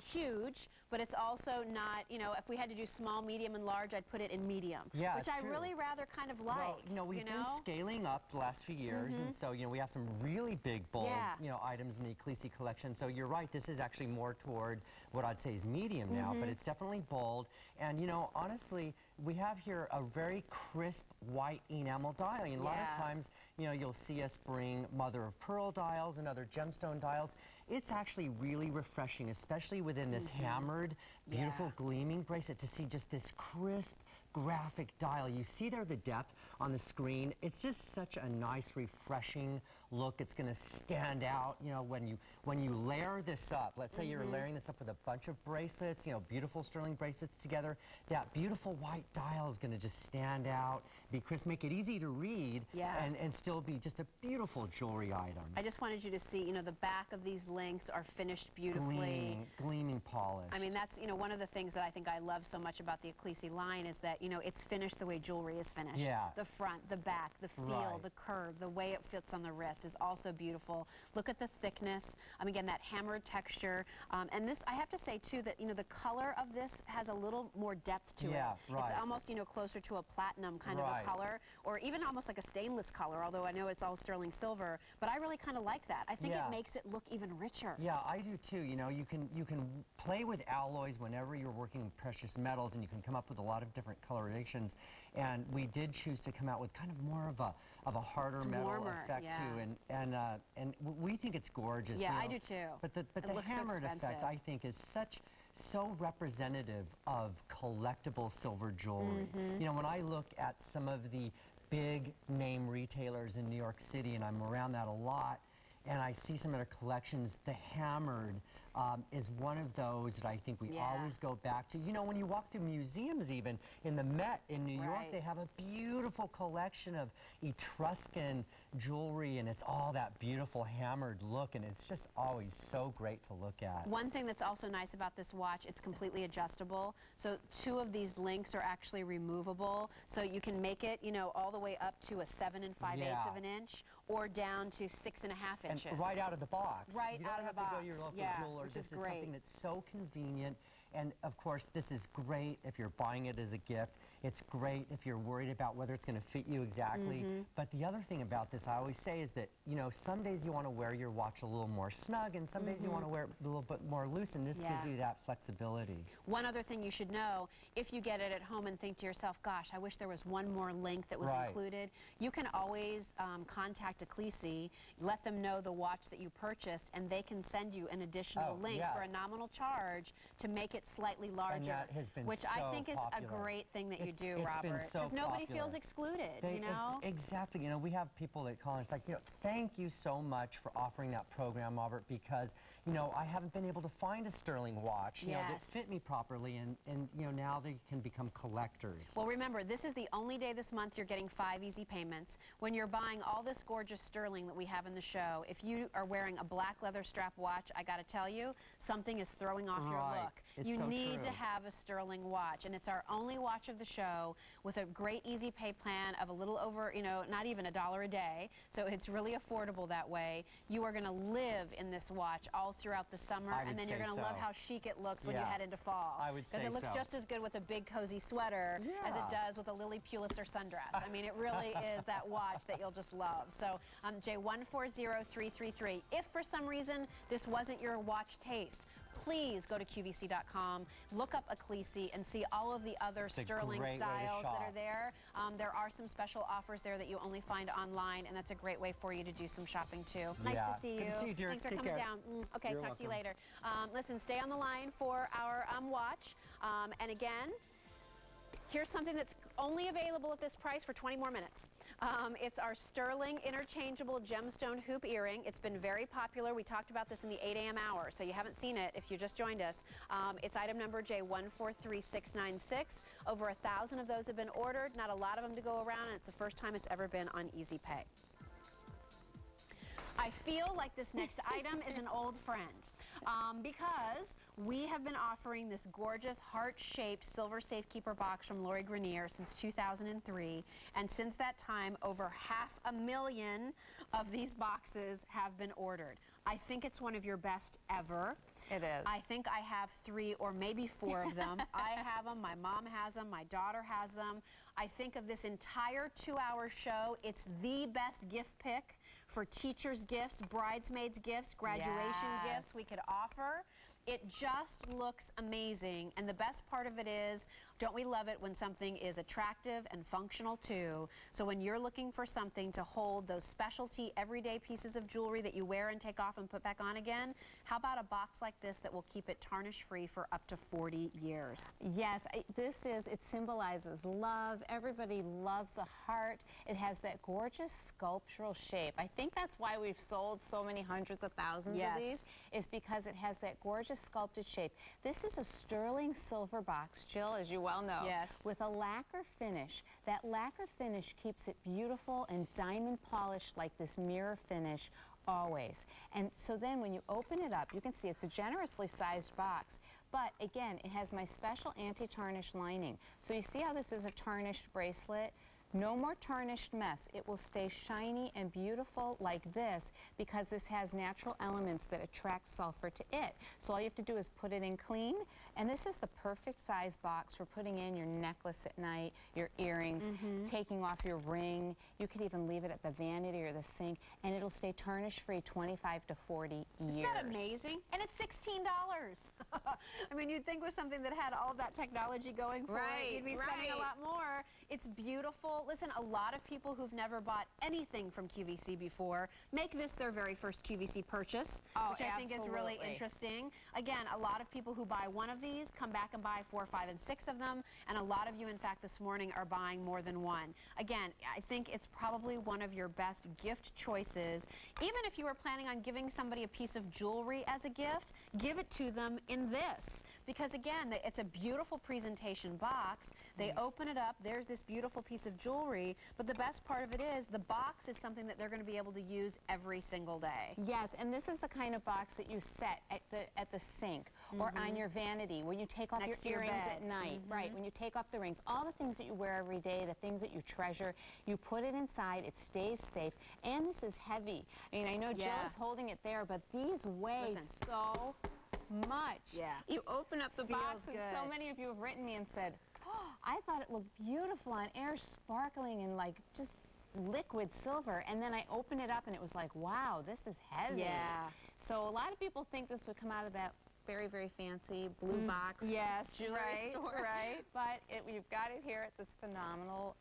huge, but it's also not, you know, if we had to do small, medium, and large, I'd put it in medium. Yeah, which it's I true. really rather kind of like. Well, you know, we've been scaling up the last few years, and so, you know, we have some really big, bold, Yeah. you know, items in the Ecclesi collection. So you're right, this is actually more toward what I'd say is medium now, but it's definitely bold. And, you know, honestly, we have here a very crisp white enamel dial. And a lot of Yeah. times, you know, you'll see us bring mother of pearl dials and other gemstone dials. It's actually really refreshing, especially within this hammered, beautiful, Yeah. gleaming bracelet, to see just this crisp, graphic dial. You see there the depth on the screen. It's just such a nice, refreshing look. It's going to stand out, you know, when you layer this up. Let's say you're layering this up with a bunch of bracelets, you know, beautiful sterling bracelets together. That beautiful white dial is going to just stand out, be crisp, make it easy to read, Yeah. and still be just a beautiful jewelry item. I just wanted you to see, you know, the back of these links are finished beautifully. Gleaming polish. I mean, that's, you know, one of the things that I think I love so much about the Ecclesi line is that, you know, it's finished the way jewelry is finished. Yeah. The front, the back, the feel, Right. the curve, the way it fits on the wrist is also beautiful. Look at the thickness. Again, that hammered texture. And this, I have to say, too, that, you know, the color of this has a little more depth to Yeah, it. right. It's almost, you know, closer to a platinum kind of a Right. color, or even almost like a stainless color, although I know it's all sterling silver. But I really kind of like that. I think Yeah. it makes it look even richer. Yeah, I do too. You know, you can play with alloys whenever you're working with precious metals, and you can come up with a lot of different colorations. And we did choose to come out with kind of more of a harder It's metal warmer, effect yeah. too, and we think it's gorgeous. Yeah, you I know. do too. But the It looks so hammered expensive. effect, I think, is so representative of collectible silver jewelry. You know, when I look at some of the big name retailers in New York City, and I'm around that a lot, and I see some of their collections, the hammered is one of those that I think we Yeah. always go back to. You know, when you walk through museums, even in the Met in New York, Right. they have a beautiful collection of Etruscan jewelry, and it's all that beautiful hammered look, and it's just always so great to look at. One thing that's also nice about this watch, it's completely adjustable. So 2 of these links are actually removable. So you can make it, you know, all the way up to a 7 5/8 of an inch, or down to 6 1/2 And inches. right out of the box. Right you don't out of have the to go to box. your local Yeah, jeweler. which This is is great. something that's so convenient. And of course, this is great if you're buying it as a gift. It's great if you're worried about whether it's going to fit you exactly. But the other thing about this, I always say, is that, you know, some days you want to wear your watch a little more snug, and some days you want to wear it a little bit more loose, and this gives Yeah. you that flexibility. One other thing you should know, if you get it at home and think to yourself, gosh, I wish there was one more link that was Right. included, you can always contact Ecclesi, let them know the watch that you purchased, and they can send you an additional Oh, link yeah. for a nominal charge to make it it slightly larger, that has been which I so think is popular. a great thing that you do, It's Robert. been so nobody popular. feels excluded, you know? Exactly. You know, we have people that call and it's like, you know, thank you so much for offering that program, Robert, because, you know, I haven't been able to find a sterling watch, you know, that Yes. fit me properly, and you know, now they can become collectors. Well, remember, this is the only day this month you're getting 5 easy payments. When you're buying all this gorgeous sterling that we have in the show, if you are wearing a black leather strap watch, I got to tell you, something is throwing off your Right. look. It's You so need true. to have a sterling watch, and it's our only watch of the show with a great easy pay plan of a little over, you know, not even $1 a day, so it's really affordable that way. You are going to live in this watch all throughout the summer, I would and then you're say going to love so. how chic it looks when you Yeah. head into fall. I would Because say it looks so. just as good with a big cozy sweater as it Yeah. does with a Lily Pulitzer sundress. I mean, it really is that watch that you'll just love. So J140333. If for some reason this wasn't your watch taste, please go to QVC.com, look up Ecclesi, and see all of the other a sterling great way to styles that are shop. there. There are some special offers there that you only find online, and that's a great way for you to do some shopping too. Nice Yeah. to see you. Good to see you, dear. Thanks for Take coming care. down. Okay, You're talk to you welcome. later. Listen, stay on the line for our watch. And again, here's something that's only available at this price for 20 more minutes. It's our sterling interchangeable gemstone hoop earring. It's been very popular. We talked about this in the 8 a.m. hour, so you haven't seen it if you just joined us. It's item number J143696. Over 1,000 of those have been ordered. Not a lot of them to go around, and it's the first time it's ever been on Easy Pay. I feel like this next item is an old friend because we have been offering this gorgeous heart-shaped silver safekeeper box from Lori Grenier since 2003, and since that time, over 500,000 of these boxes have been ordered. I think it's one of your best ever. It is. I think I have 3 or maybe 4 of them. I have them, my mom has them, my daughter has them. I think of this entire 2-hour show, it's the best gift pick for teachers' gifts, bridesmaids' gifts, graduation gifts we could offer. It just looks amazing, and the best part of it is, don't we love it when something is attractive and functional too? So when you're looking for something to hold those specialty everyday pieces of jewelry that you wear and take off and put back on again, how about a box like this that will keep it tarnish free for up to 40 years? Yes, it symbolizes love. Everybody loves a heart. It has that gorgeous sculptural shape. I think that's why we've sold so many hundreds of thousands of these, is because it has that gorgeous sculpted shape. This is a sterling silver box, Jill, as you well know, with a lacquer finish. That lacquer finish keeps it beautiful and diamond polished like this mirror finish always. And so then when you open it up, you can see it's a generously sized box. But again, it has my special anti-tarnish lining. So you see how this is a tarnished bracelet? No more tarnished mess. It will stay shiny and beautiful like this because this has natural elements that attract sulfur to it. So all you have to do is put it in clean, and this is the perfect size box for putting in your necklace at night, your earrings, taking off your ring. You could even leave it at the vanity or the sink, and it'll stay tarnish free 25 to 40 years. Isn't that amazing? And it's $16. I mean, you'd think with something that had all of that technology going for it, you'd be spending a lot more. It's beautiful. Listen, a lot of people who've never bought anything from QVC before make this their very first QVC purchase, which I think is really interesting. Again, a lot of people who buy one of these come back and buy 4, 5, and 6 of them, and a lot of you, in fact, this morning are buying more than one. Again, I think it's probably one of your best gift choices. Even if you were planning on giving somebody a piece of jewelry as a gift, give it to them in this. Because again, it's a beautiful presentation box. They open it up, there's this beautiful piece of jewelry, but the best part of it is the box is something that they're going to be able to use every single day. Yes, and this is the kind of box that you set at the sink or on your vanity when you take off Next to your your earrings bed. at night. Right, when you take off the rings. All the things that you wear every day, the things that you treasure, you put it inside, it stays safe, and this is heavy. I mean, I know Jill is holding it there, but these weigh so much. You open up the box, and so many of you have written me and said, oh, I thought it looked beautiful on air, sparkling and like just liquid silver, and then I opened it up and it was like, wow, this is heavy. So a lot of people think this would come out of that very, very fancy blue box yes, jewelry right, store. right. But you've got it here at this phenomenal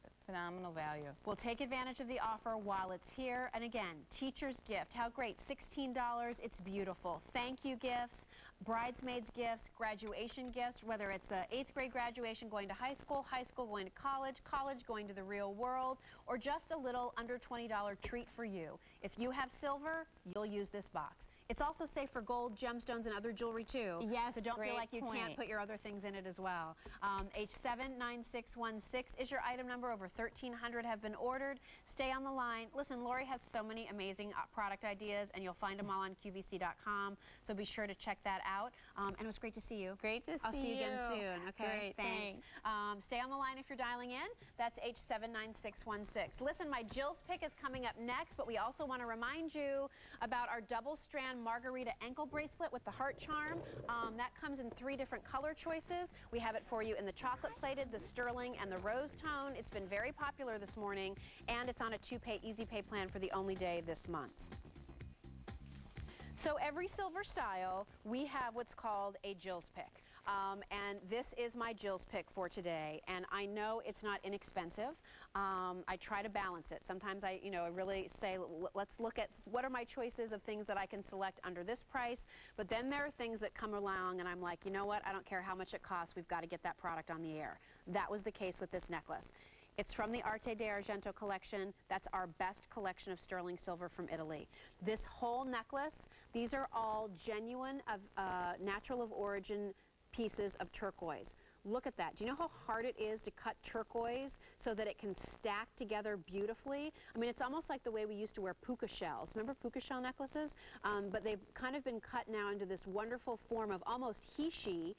value. Well, take advantage of the offer while it's here. And again, teacher's gift. How great, $16. It's beautiful. Thank you gifts, bridesmaids gifts, graduation gifts, whether it's the 8th grade graduation going to high school going to college, college going to the real world, or just a little under $20 treat for you. If you have silver, you'll use this box. It's also safe for gold, gemstones, and other jewelry too. Yes, so don't feel great like you can't point. put your other things in it as well. H79616 is your item number. Over 1,300 have been ordered. Stay on the line. Listen, Lori has so many amazing product ideas, and you'll find them all on QVC.com. So be sure to check that out. And it was great to see you. Great to see you. I'll see you again soon. Okay. Great, thanks. Stay on the line if you're dialing in. That's H79616. Listen, my Jill's pick is coming up next, but we also want to remind you about our double-strand Margarita ankle bracelet with the heart charm. That comes in 3 different color choices. We have it for you in the chocolate plated, the sterling, and the rose tone. It's been very popular this morning, and it's on a 2-pay easy pay plan for the only day this month. So every silver style, we have what's called a Jill's pick. And this is my Jill's pick for today. And I know it's not inexpensive. I try to balance it. Sometimes I really say, let's look at what are my choices of things that I can select under this price. But then there are things that come along and I'm like, you know what? I don't care how much it costs. We've got to get that product on the air. That was the case with this necklace. It's from the Arte d'Argento collection. That's our best collection of sterling silver from Italy. This whole necklace, these are all genuine of natural of origin pieces of turquoise. Look at that. Do you know how hard it is to cut turquoise so that it can stack together beautifully? I mean, it's almost like the way we used to wear puka shells. Remember puka shell necklaces? But they've kind of been cut now into this wonderful form of almost he-she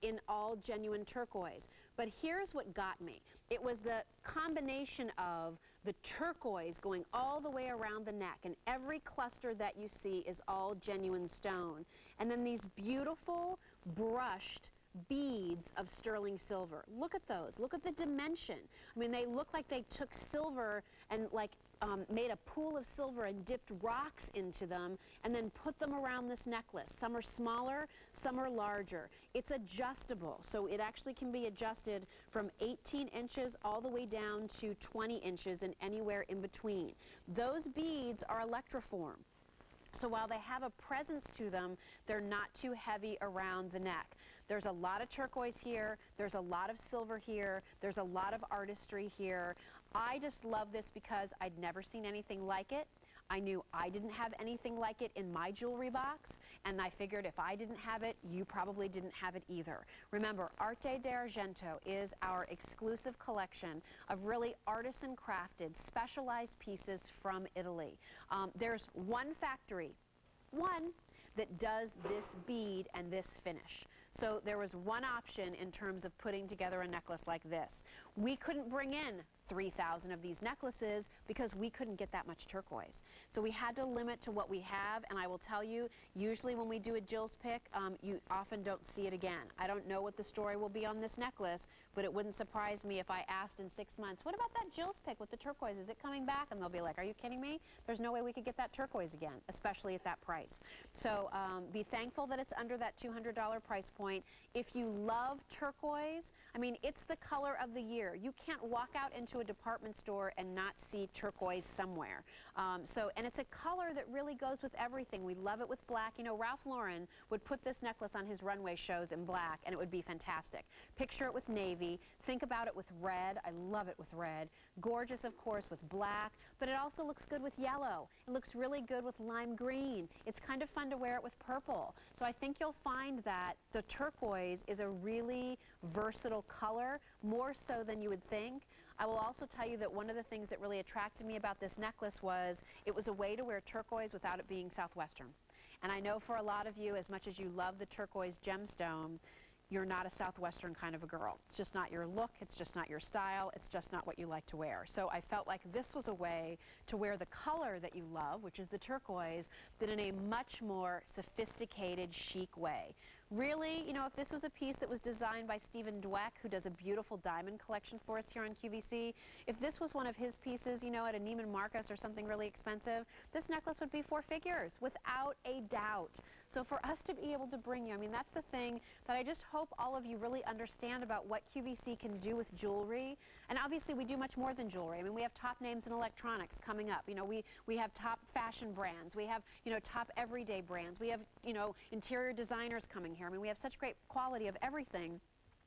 in all genuine turquoise. But here's what got me. It was the combination of the turquoise going all the way around the neck, and every cluster that you see is all genuine stone. And then these beautiful brushed beads of sterling silver. Look at those. Look at the dimension. I mean, they look like they took silver and made a pool of silver and dipped rocks into them and then put them around this necklace. Some are smaller, some are larger. It's adjustable, so it actually can be adjusted from 18 inches all the way down to 20 inches and anywhere in between. Those beads are electroform. So while they have a presence to them, they're not too heavy around the neck. There's a lot of turquoise here, there's a lot of silver here, there's a lot of artistry here. I just love this because I'd never seen anything like it. I knew I didn't have anything like it in my jewelry box, and I figured if I didn't have it, you probably didn't have it either. Remember, Arte d'Argento is our exclusive collection of really artisan crafted, specialized pieces from Italy. There's one factory, one, that does this bead and this finish. So there was one option in terms of putting together a necklace like this. We couldn't bring in 3,000 of these necklaces because we couldn't get that much turquoise. So we had to limit to what we have, and I will tell you, usually when we do a Jill's pick, you often don't see it again. I don't know what the story will be on this necklace, but it wouldn't surprise me if I asked in 6 months, what about that Jill's pick with the turquoise? Is it coming back? And they'll be like, are you kidding me? There's no way we could get that turquoise again, especially at that price. So be thankful that it's under that $200 price point. If you love turquoise, I mean, it's the color of the year. You can't walk out into a department store and not see turquoise somewhere. And it's a color that really goes with everything. We love it with black. You know, Ralph Lauren would put this necklace on his runway shows in black, and it would be fantastic. Picture it with navy. Think about it with red. I love it with red. Gorgeous, of course, with black, but it also looks good with yellow. It looks really good with lime green. It's kind of fun to wear it with purple. So I think you'll find that the turquoise is a really versatile color, more so than you would think. I will also tell you that one of the things that really attracted me about this necklace was it was a way to wear turquoise without it being Southwestern. And I know for a lot of you, as much as you love the turquoise gemstone, you're not a Southwestern kind of a girl. It's just not your look, it's just not your style, it's just not what you like to wear. So I felt like this was a way to wear the color that you love, which is the turquoise, but in a much more sophisticated, chic way. Really, you know, if this was a piece that was designed by Stephen Dweck, who does a beautiful diamond collection for us here on QVC, if this was one of his pieces, you know, at a Neiman Marcus or something really expensive, this necklace would be 4 figures, without a doubt. So for us to be able to bring you, I mean, that's the thing that I just hope all of you really understand about what QVC can do with jewelry. And obviously we do much more than jewelry. I mean, we have top names in electronics coming up. You know, we have top fashion brands. We have, you know, top everyday brands. We have, you know, interior designers coming here. I mean, we have such great quality of everything.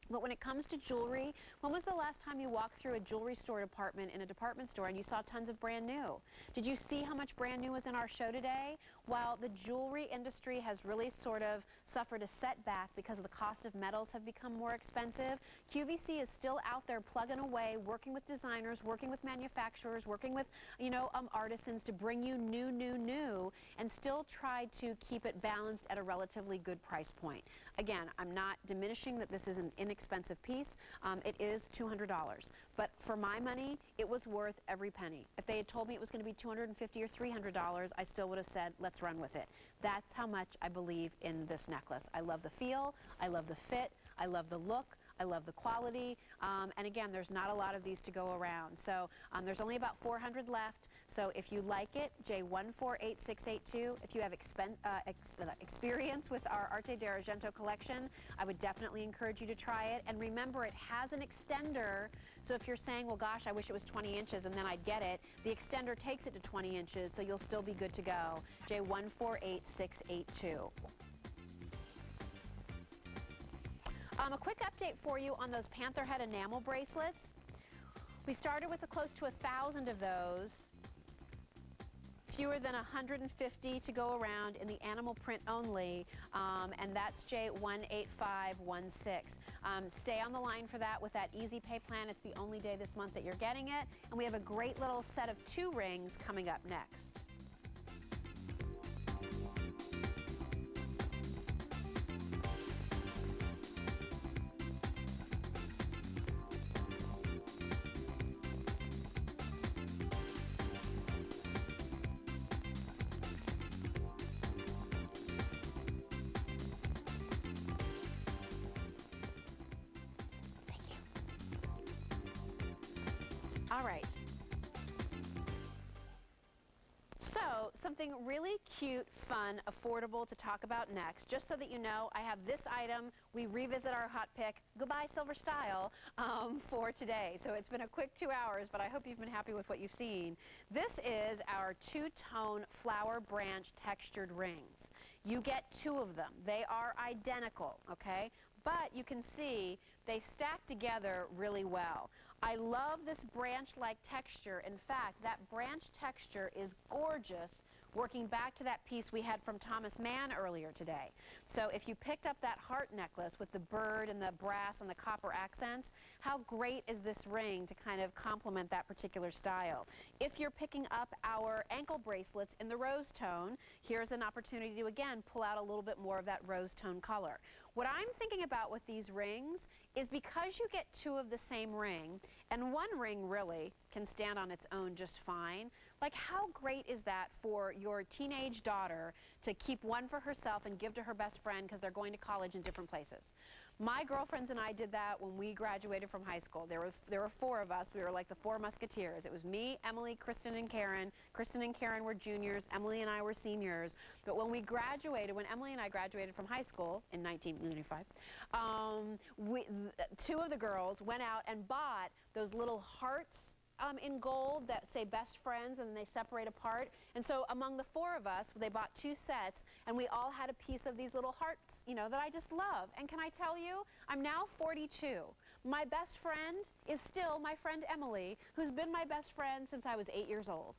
But when it comes to jewelry, when was the last time you walked through a jewelry store department in a department store and you saw tons of brand new? Did you see how much brand new was in our show today? While the jewelry industry has really sort of suffered a setback because the cost of metals have become more expensive, QVC is still out there plugging away, working with designers, working with manufacturers, working with, you know, artisans to bring you new, and still try to keep it balanced at a relatively good price point. Again, I'm not diminishing that this is an inexpensive piece. It is $200. But for my money, it was worth every penny. If they had told me it was going to be $250 or $300, I still would have said, let's run with it. That's how much I believe in this necklace. I love the feel, I love the fit, I love the look, I love the quality, and again, there's not a lot of these to go around. So there's only about 400 left. So if you like it, J148682. If you have experience with our Arte d'Argento collection, I would definitely encourage you to try it. And remember, it has an extender. So if you're saying, well, gosh, I wish it was 20 inches and then I'd get it, the extender takes it to 20 inches, so you'll still be good to go. J148682. A quick update for you on those panther head enamel bracelets. We started with close to 1,000 of those. Fewer than 150 to go around in the animal print only, and that's J18516. Stay on the line for that with that easy pay plan. It's the only day this month that you're getting it, and we have a great little set of 2 rings coming up next. All right. So, something really cute, fun, affordable to talk about next. Just so that you know, I have this item. We revisit our hot pick, goodbye Silver Style, for today. So it's been a quick 2 hours, but I hope you've been happy with what you've seen. This is our 2-tone flower branch textured rings. You get 2 of them. They are identical, okay? But you can see they stack together really well. I love this branch-like texture. In fact, that branch texture is gorgeous, working back to that piece we had from Thomas Mann earlier today. So if you picked up that heart necklace with the bird and the brass and the copper accents, how great is this ring to kind of complement that particular style? If you're picking up our ankle bracelets in the rose tone, here's an opportunity to, again, pull out a little bit more of that rose tone color. What I'm thinking about with these rings is because you get 2 of the same ring, and one ring really can stand on its own just fine, like how great is that for your teenage daughter to keep one for herself and give to her best friend because they're going to college in different places? My girlfriends and I did that when we graduated from high school. There were 4 of us. We were like the 4 musketeers. It was me, Emily, Kristen, and Karen. Kristen and Karen were juniors. Emily and I were seniors. But when we graduated, when Emily and I graduated from high school in 1995, 2 of the girls went out and bought those little hearts in gold that say best friends, and then they separate apart. And so among the 4 of us, they bought 2 sets, and we all had a piece of these little hearts, you know, that I just love. And can I tell you, I'm now 42. My best friend is still my friend Emily, who's been my best friend since I was 8 years old.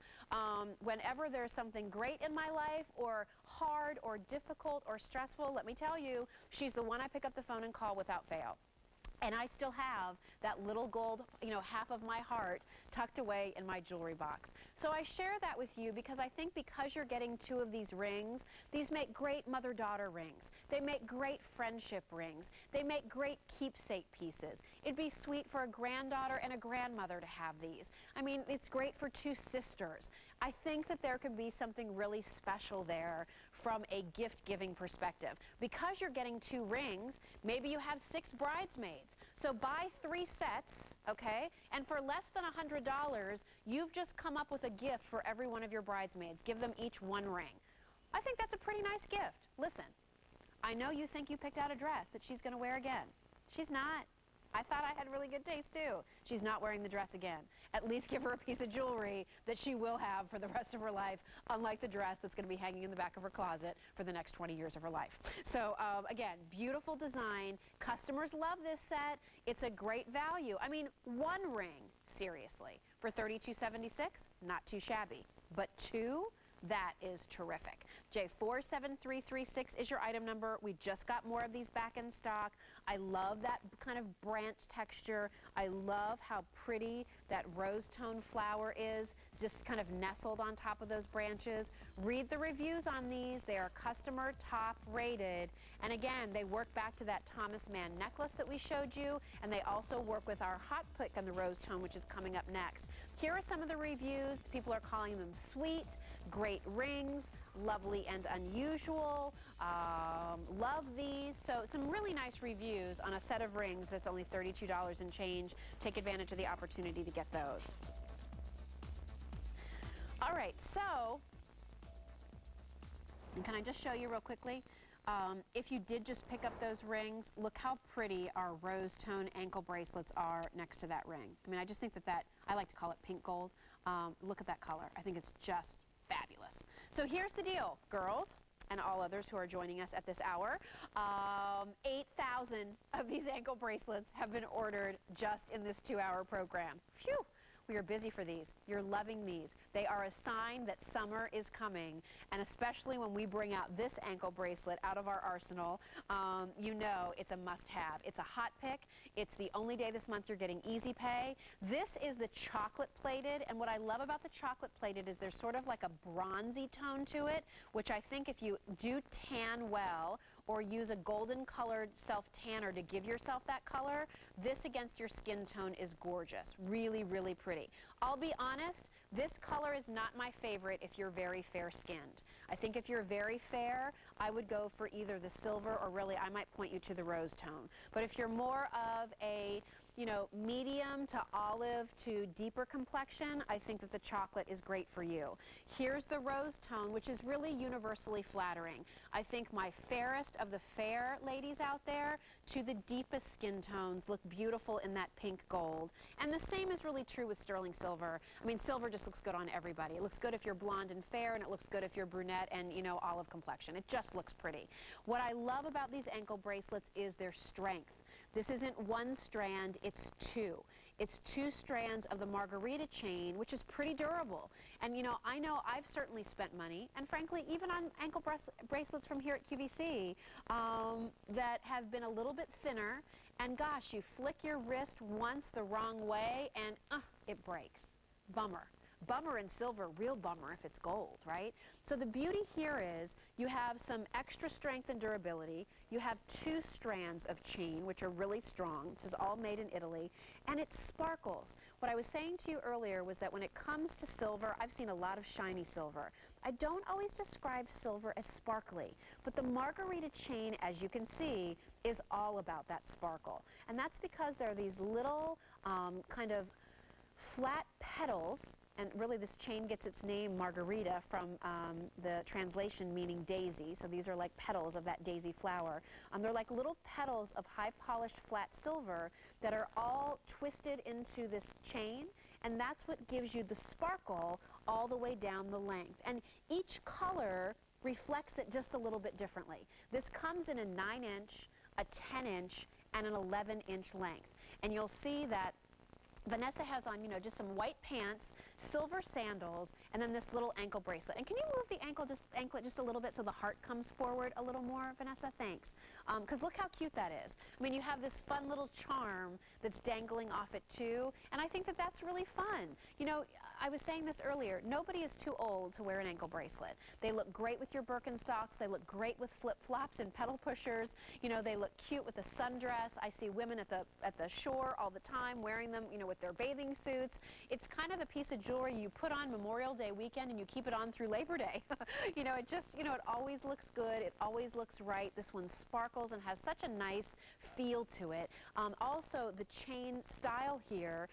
Whenever there's something great in my life, or hard, or difficult, or stressful, let me tell you, she's the one I pick up the phone and call without fail. And I still have that little gold, you know, half of my heart tucked away in my jewelry box. So I share that with you because I think because you're getting 2 of these rings, these make great mother-daughter rings. They make great friendship rings. They make great keepsake pieces. It'd be sweet for a granddaughter and a grandmother to have these. I mean, it's great for 2 sisters. I think that there could be something really special there from a gift-giving perspective. Because you're getting 2 rings, maybe you have 6 bridesmaids. So buy 3 sets, okay? And for less than $100, you've just come up with a gift for every one of your bridesmaids. Give them each 1 ring. I think that's a pretty nice gift. Listen, I know you think you picked out a dress that she's going to wear again. She's not. I thought I had really good taste too. She's not wearing the dress again. At least give her a piece of jewelry that she will have for the rest of her life, unlike the dress that's going to be hanging in the back of her closet for the next 20 years of her life. So again, beautiful design. Customers love this set. It's a great value. I mean, one ring, seriously, for $32.76, not too shabby. But two? That is terrific. J47336 is your item number. We just got more of these back in stock. I love that kind of branch texture. I love how pretty that rose tone flower is, just kind of nestled on top of those branches. Read the reviews on these. They are customer top rated. And again, they work back to that Thomas Mann necklace that we showed you, and they also work with our hot pick on the rose tone, which is coming up next. Here are some of the reviews. People are calling them sweet, great rings, lovely and unusual, love these. So some really nice reviews on a set of rings that's only $32 and change. Take advantage of the opportunity to get those. All right, so, and can I just show you real quickly? If you did just pick up those rings, look how pretty our rose tone ankle bracelets are next to that ring. I mean, I just think that I like to call it pink gold. Look at that color. I think it's just fabulous. So here's the deal, girls and all others who are joining us at this hour. 8,000 of these ankle bracelets have been ordered just in this 2-hour program. Phew! We are busy for these. You're loving these. They are a sign that summer is coming, and especially when we bring out this ankle bracelet out of our arsenal, you know it's a must-have. It's a hot pick. It's the only day this month you're getting easy pay. This is the chocolate plated, and what I love about the chocolate plated is there's sort of like a bronzy tone to it, which I think if you do tan well or use a golden colored self-tanner to give yourself that color, this against your skin tone is gorgeous. Really, really pretty. I'll be honest, this color is not my favorite if you're very fair-skinned. I think if you're very fair, I would go for either the silver or really I might point you to the rose tone. But if you're more of a, you know, medium to olive to deeper complexion, I think that the chocolate is great for you. Here's the rose tone, which is really universally flattering. I think my fairest of the fair ladies out there to the deepest skin tones look beautiful in that pink gold. And the same is really true with sterling silver. I mean, silver just looks good on everybody. It looks good if you're blonde and fair, and it looks good if you're brunette and, you know, olive complexion. It just looks pretty. What I love about these ankle bracelets is their strength. This isn't one strand, it's two. It's two strands of the Margarita chain, which is pretty durable. And you know I've certainly spent money, and frankly, even on ankle bracelets from here at QVC that have been a little bit thinner, and gosh, you flick your wrist once the wrong way, and it breaks. Bummer. Bummer in silver, real bummer if it's gold, right? So the beauty here is you have some extra strength and durability. You have two strands of chain, which are really strong. This is all made in Italy, and it sparkles. What I was saying to you earlier was that when it comes to silver, I've seen a lot of shiny silver. I don't always describe silver as sparkly, but the Margarita chain, as you can see, is all about that sparkle. And that's because there are these little kind of flat petals. And really this chain gets its name, Margarita, from the translation meaning daisy. So these are like petals of that daisy flower. They're like little petals of high polished flat silver that are all twisted into this chain. And that's what gives you the sparkle all the way down the length. And each color reflects it just a little bit differently. This comes in a 9-inch, a 10-inch, and an 11-inch length. And you'll see that Vanessa has on, you know, just some white pants, silver sandals, and then this little ankle bracelet. And can you move the anklet just a little bit so the heart comes forward a little more, Vanessa? Thanks. Because look how cute that is. I mean, you have this fun little charm that's dangling off it too, and I think that that's really fun. You know, I was saying this earlier, nobody is too old to wear an ankle bracelet. They look great with your Birkenstocks, they look great with flip-flops and pedal pushers, you know, they look cute with a sundress. I see women at the shore all the time wearing them, you know, with with their bathing suits. It's kind of the piece of jewelry you put on Memorial Day weekend and you keep it on through Labor Day. You know, it just, you know, it always looks good. It always looks right. This one sparkles and has such a nice feel to it. Also, the chain style here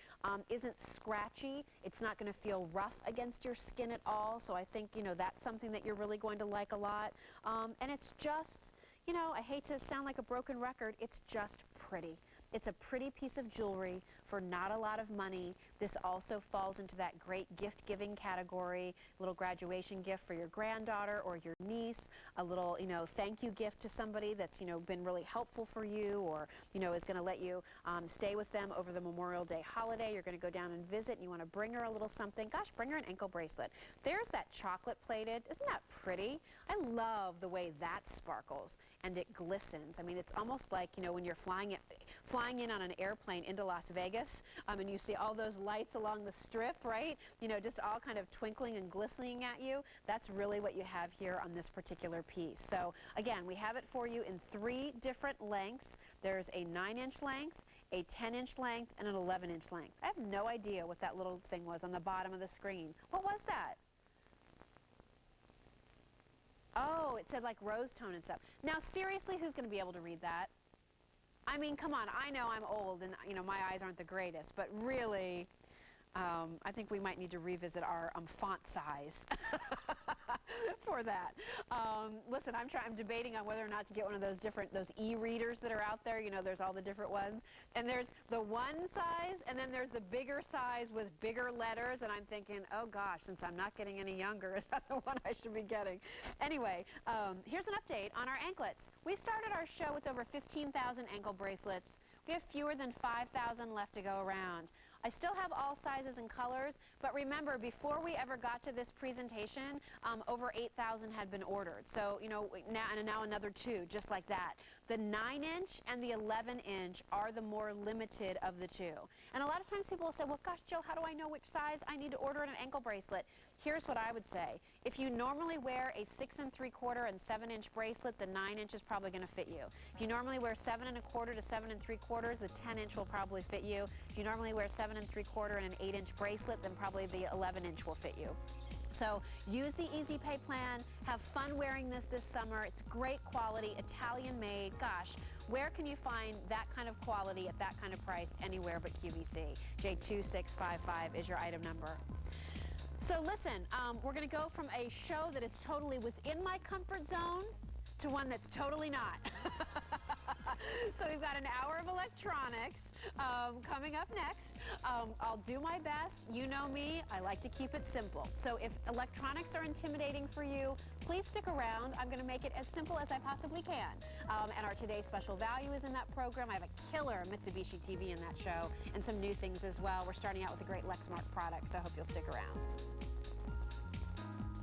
isn't scratchy. It's not going to feel rough against your skin at all. So I think, you know, that's something that you're really going to like a lot. And it's just, you know, I hate to sound like a broken record, it's just pretty. It's a pretty piece of jewelry for not a lot of money. This also falls into that great gift-giving category, little graduation gift for your granddaughter or your niece, a little, you know, thank you gift to somebody that's, you know, been really helpful for you, or, you know, is going to let you stay with them over the Memorial Day holiday. You're going to go down and visit and you want to bring her a little something. Gosh, bring her an ankle bracelet. There's that chocolate plated. Isn't that pretty? I love the way that sparkles and it glistens. I mean, it's almost like, you know, when you're flying in on an airplane into Las Vegas, and you see all those lights along the strip, right? You know, just all kind of twinkling and glistening at you. That's really what you have here on this particular piece. So again, we have it for you in 3 different lengths. There's a 9-inch length, a 10-inch length, and an 11-inch length. I have no idea what that little thing was on the bottom of the screen. What was that? Oh, it said like rose tone and stuff. Now seriously, who's going to be able to read that? I mean, come on, I know I'm old and, you know, my eyes aren't the greatest, but really, I think we might need to revisit our font size for that. Listen, I'm debating on whether or not to get one of those those e-readers that are out there. You know, there's all the different ones. And there's the one size, and then there's the bigger size with bigger letters, and I'm thinking, oh gosh, since I'm not getting any younger, is that the one I should be getting? Anyway, here's an update on our anklets. We started our show with over 15,000 ankle bracelets. We have fewer than 5,000 left to go around. I still have all sizes and colors, but remember, before we ever got to this presentation, over 8,000 had been ordered. So, you know, now another 2, just like that. The 9-inch and the 11-inch are the more limited of the 2. And a lot of times people will say, well, gosh, Jill, how do I know which size I need to order in an ankle bracelet? Here's what I would say. If you normally wear a 6 3/4 and 7-inch bracelet, the 9-inch is probably going to fit you. If you normally wear 7 1/4 to 7 3/4, the 10-inch will probably fit you. If you normally wear 7 3/4 and an 8-inch bracelet, then probably the 11-inch will fit you. So use the Easy Pay plan. Have fun wearing this summer. It's great quality, Italian made. Gosh, where can you find that kind of quality at that kind of price anywhere but QVC? J2655 is your item number. So listen, we're going to go from a show that is totally within my comfort zone to one that's totally not. So we've got an hour of electronics coming up next. I'll do my best. You know me, I like to keep it simple. So if electronics are intimidating for you, please stick around. I'm going to make it as simple as I possibly can. And our today's special value is in that program. I have a killer Mitsubishi TV in that show and some new things as well. We're starting out with a great Lexmark product, so I hope you'll stick around.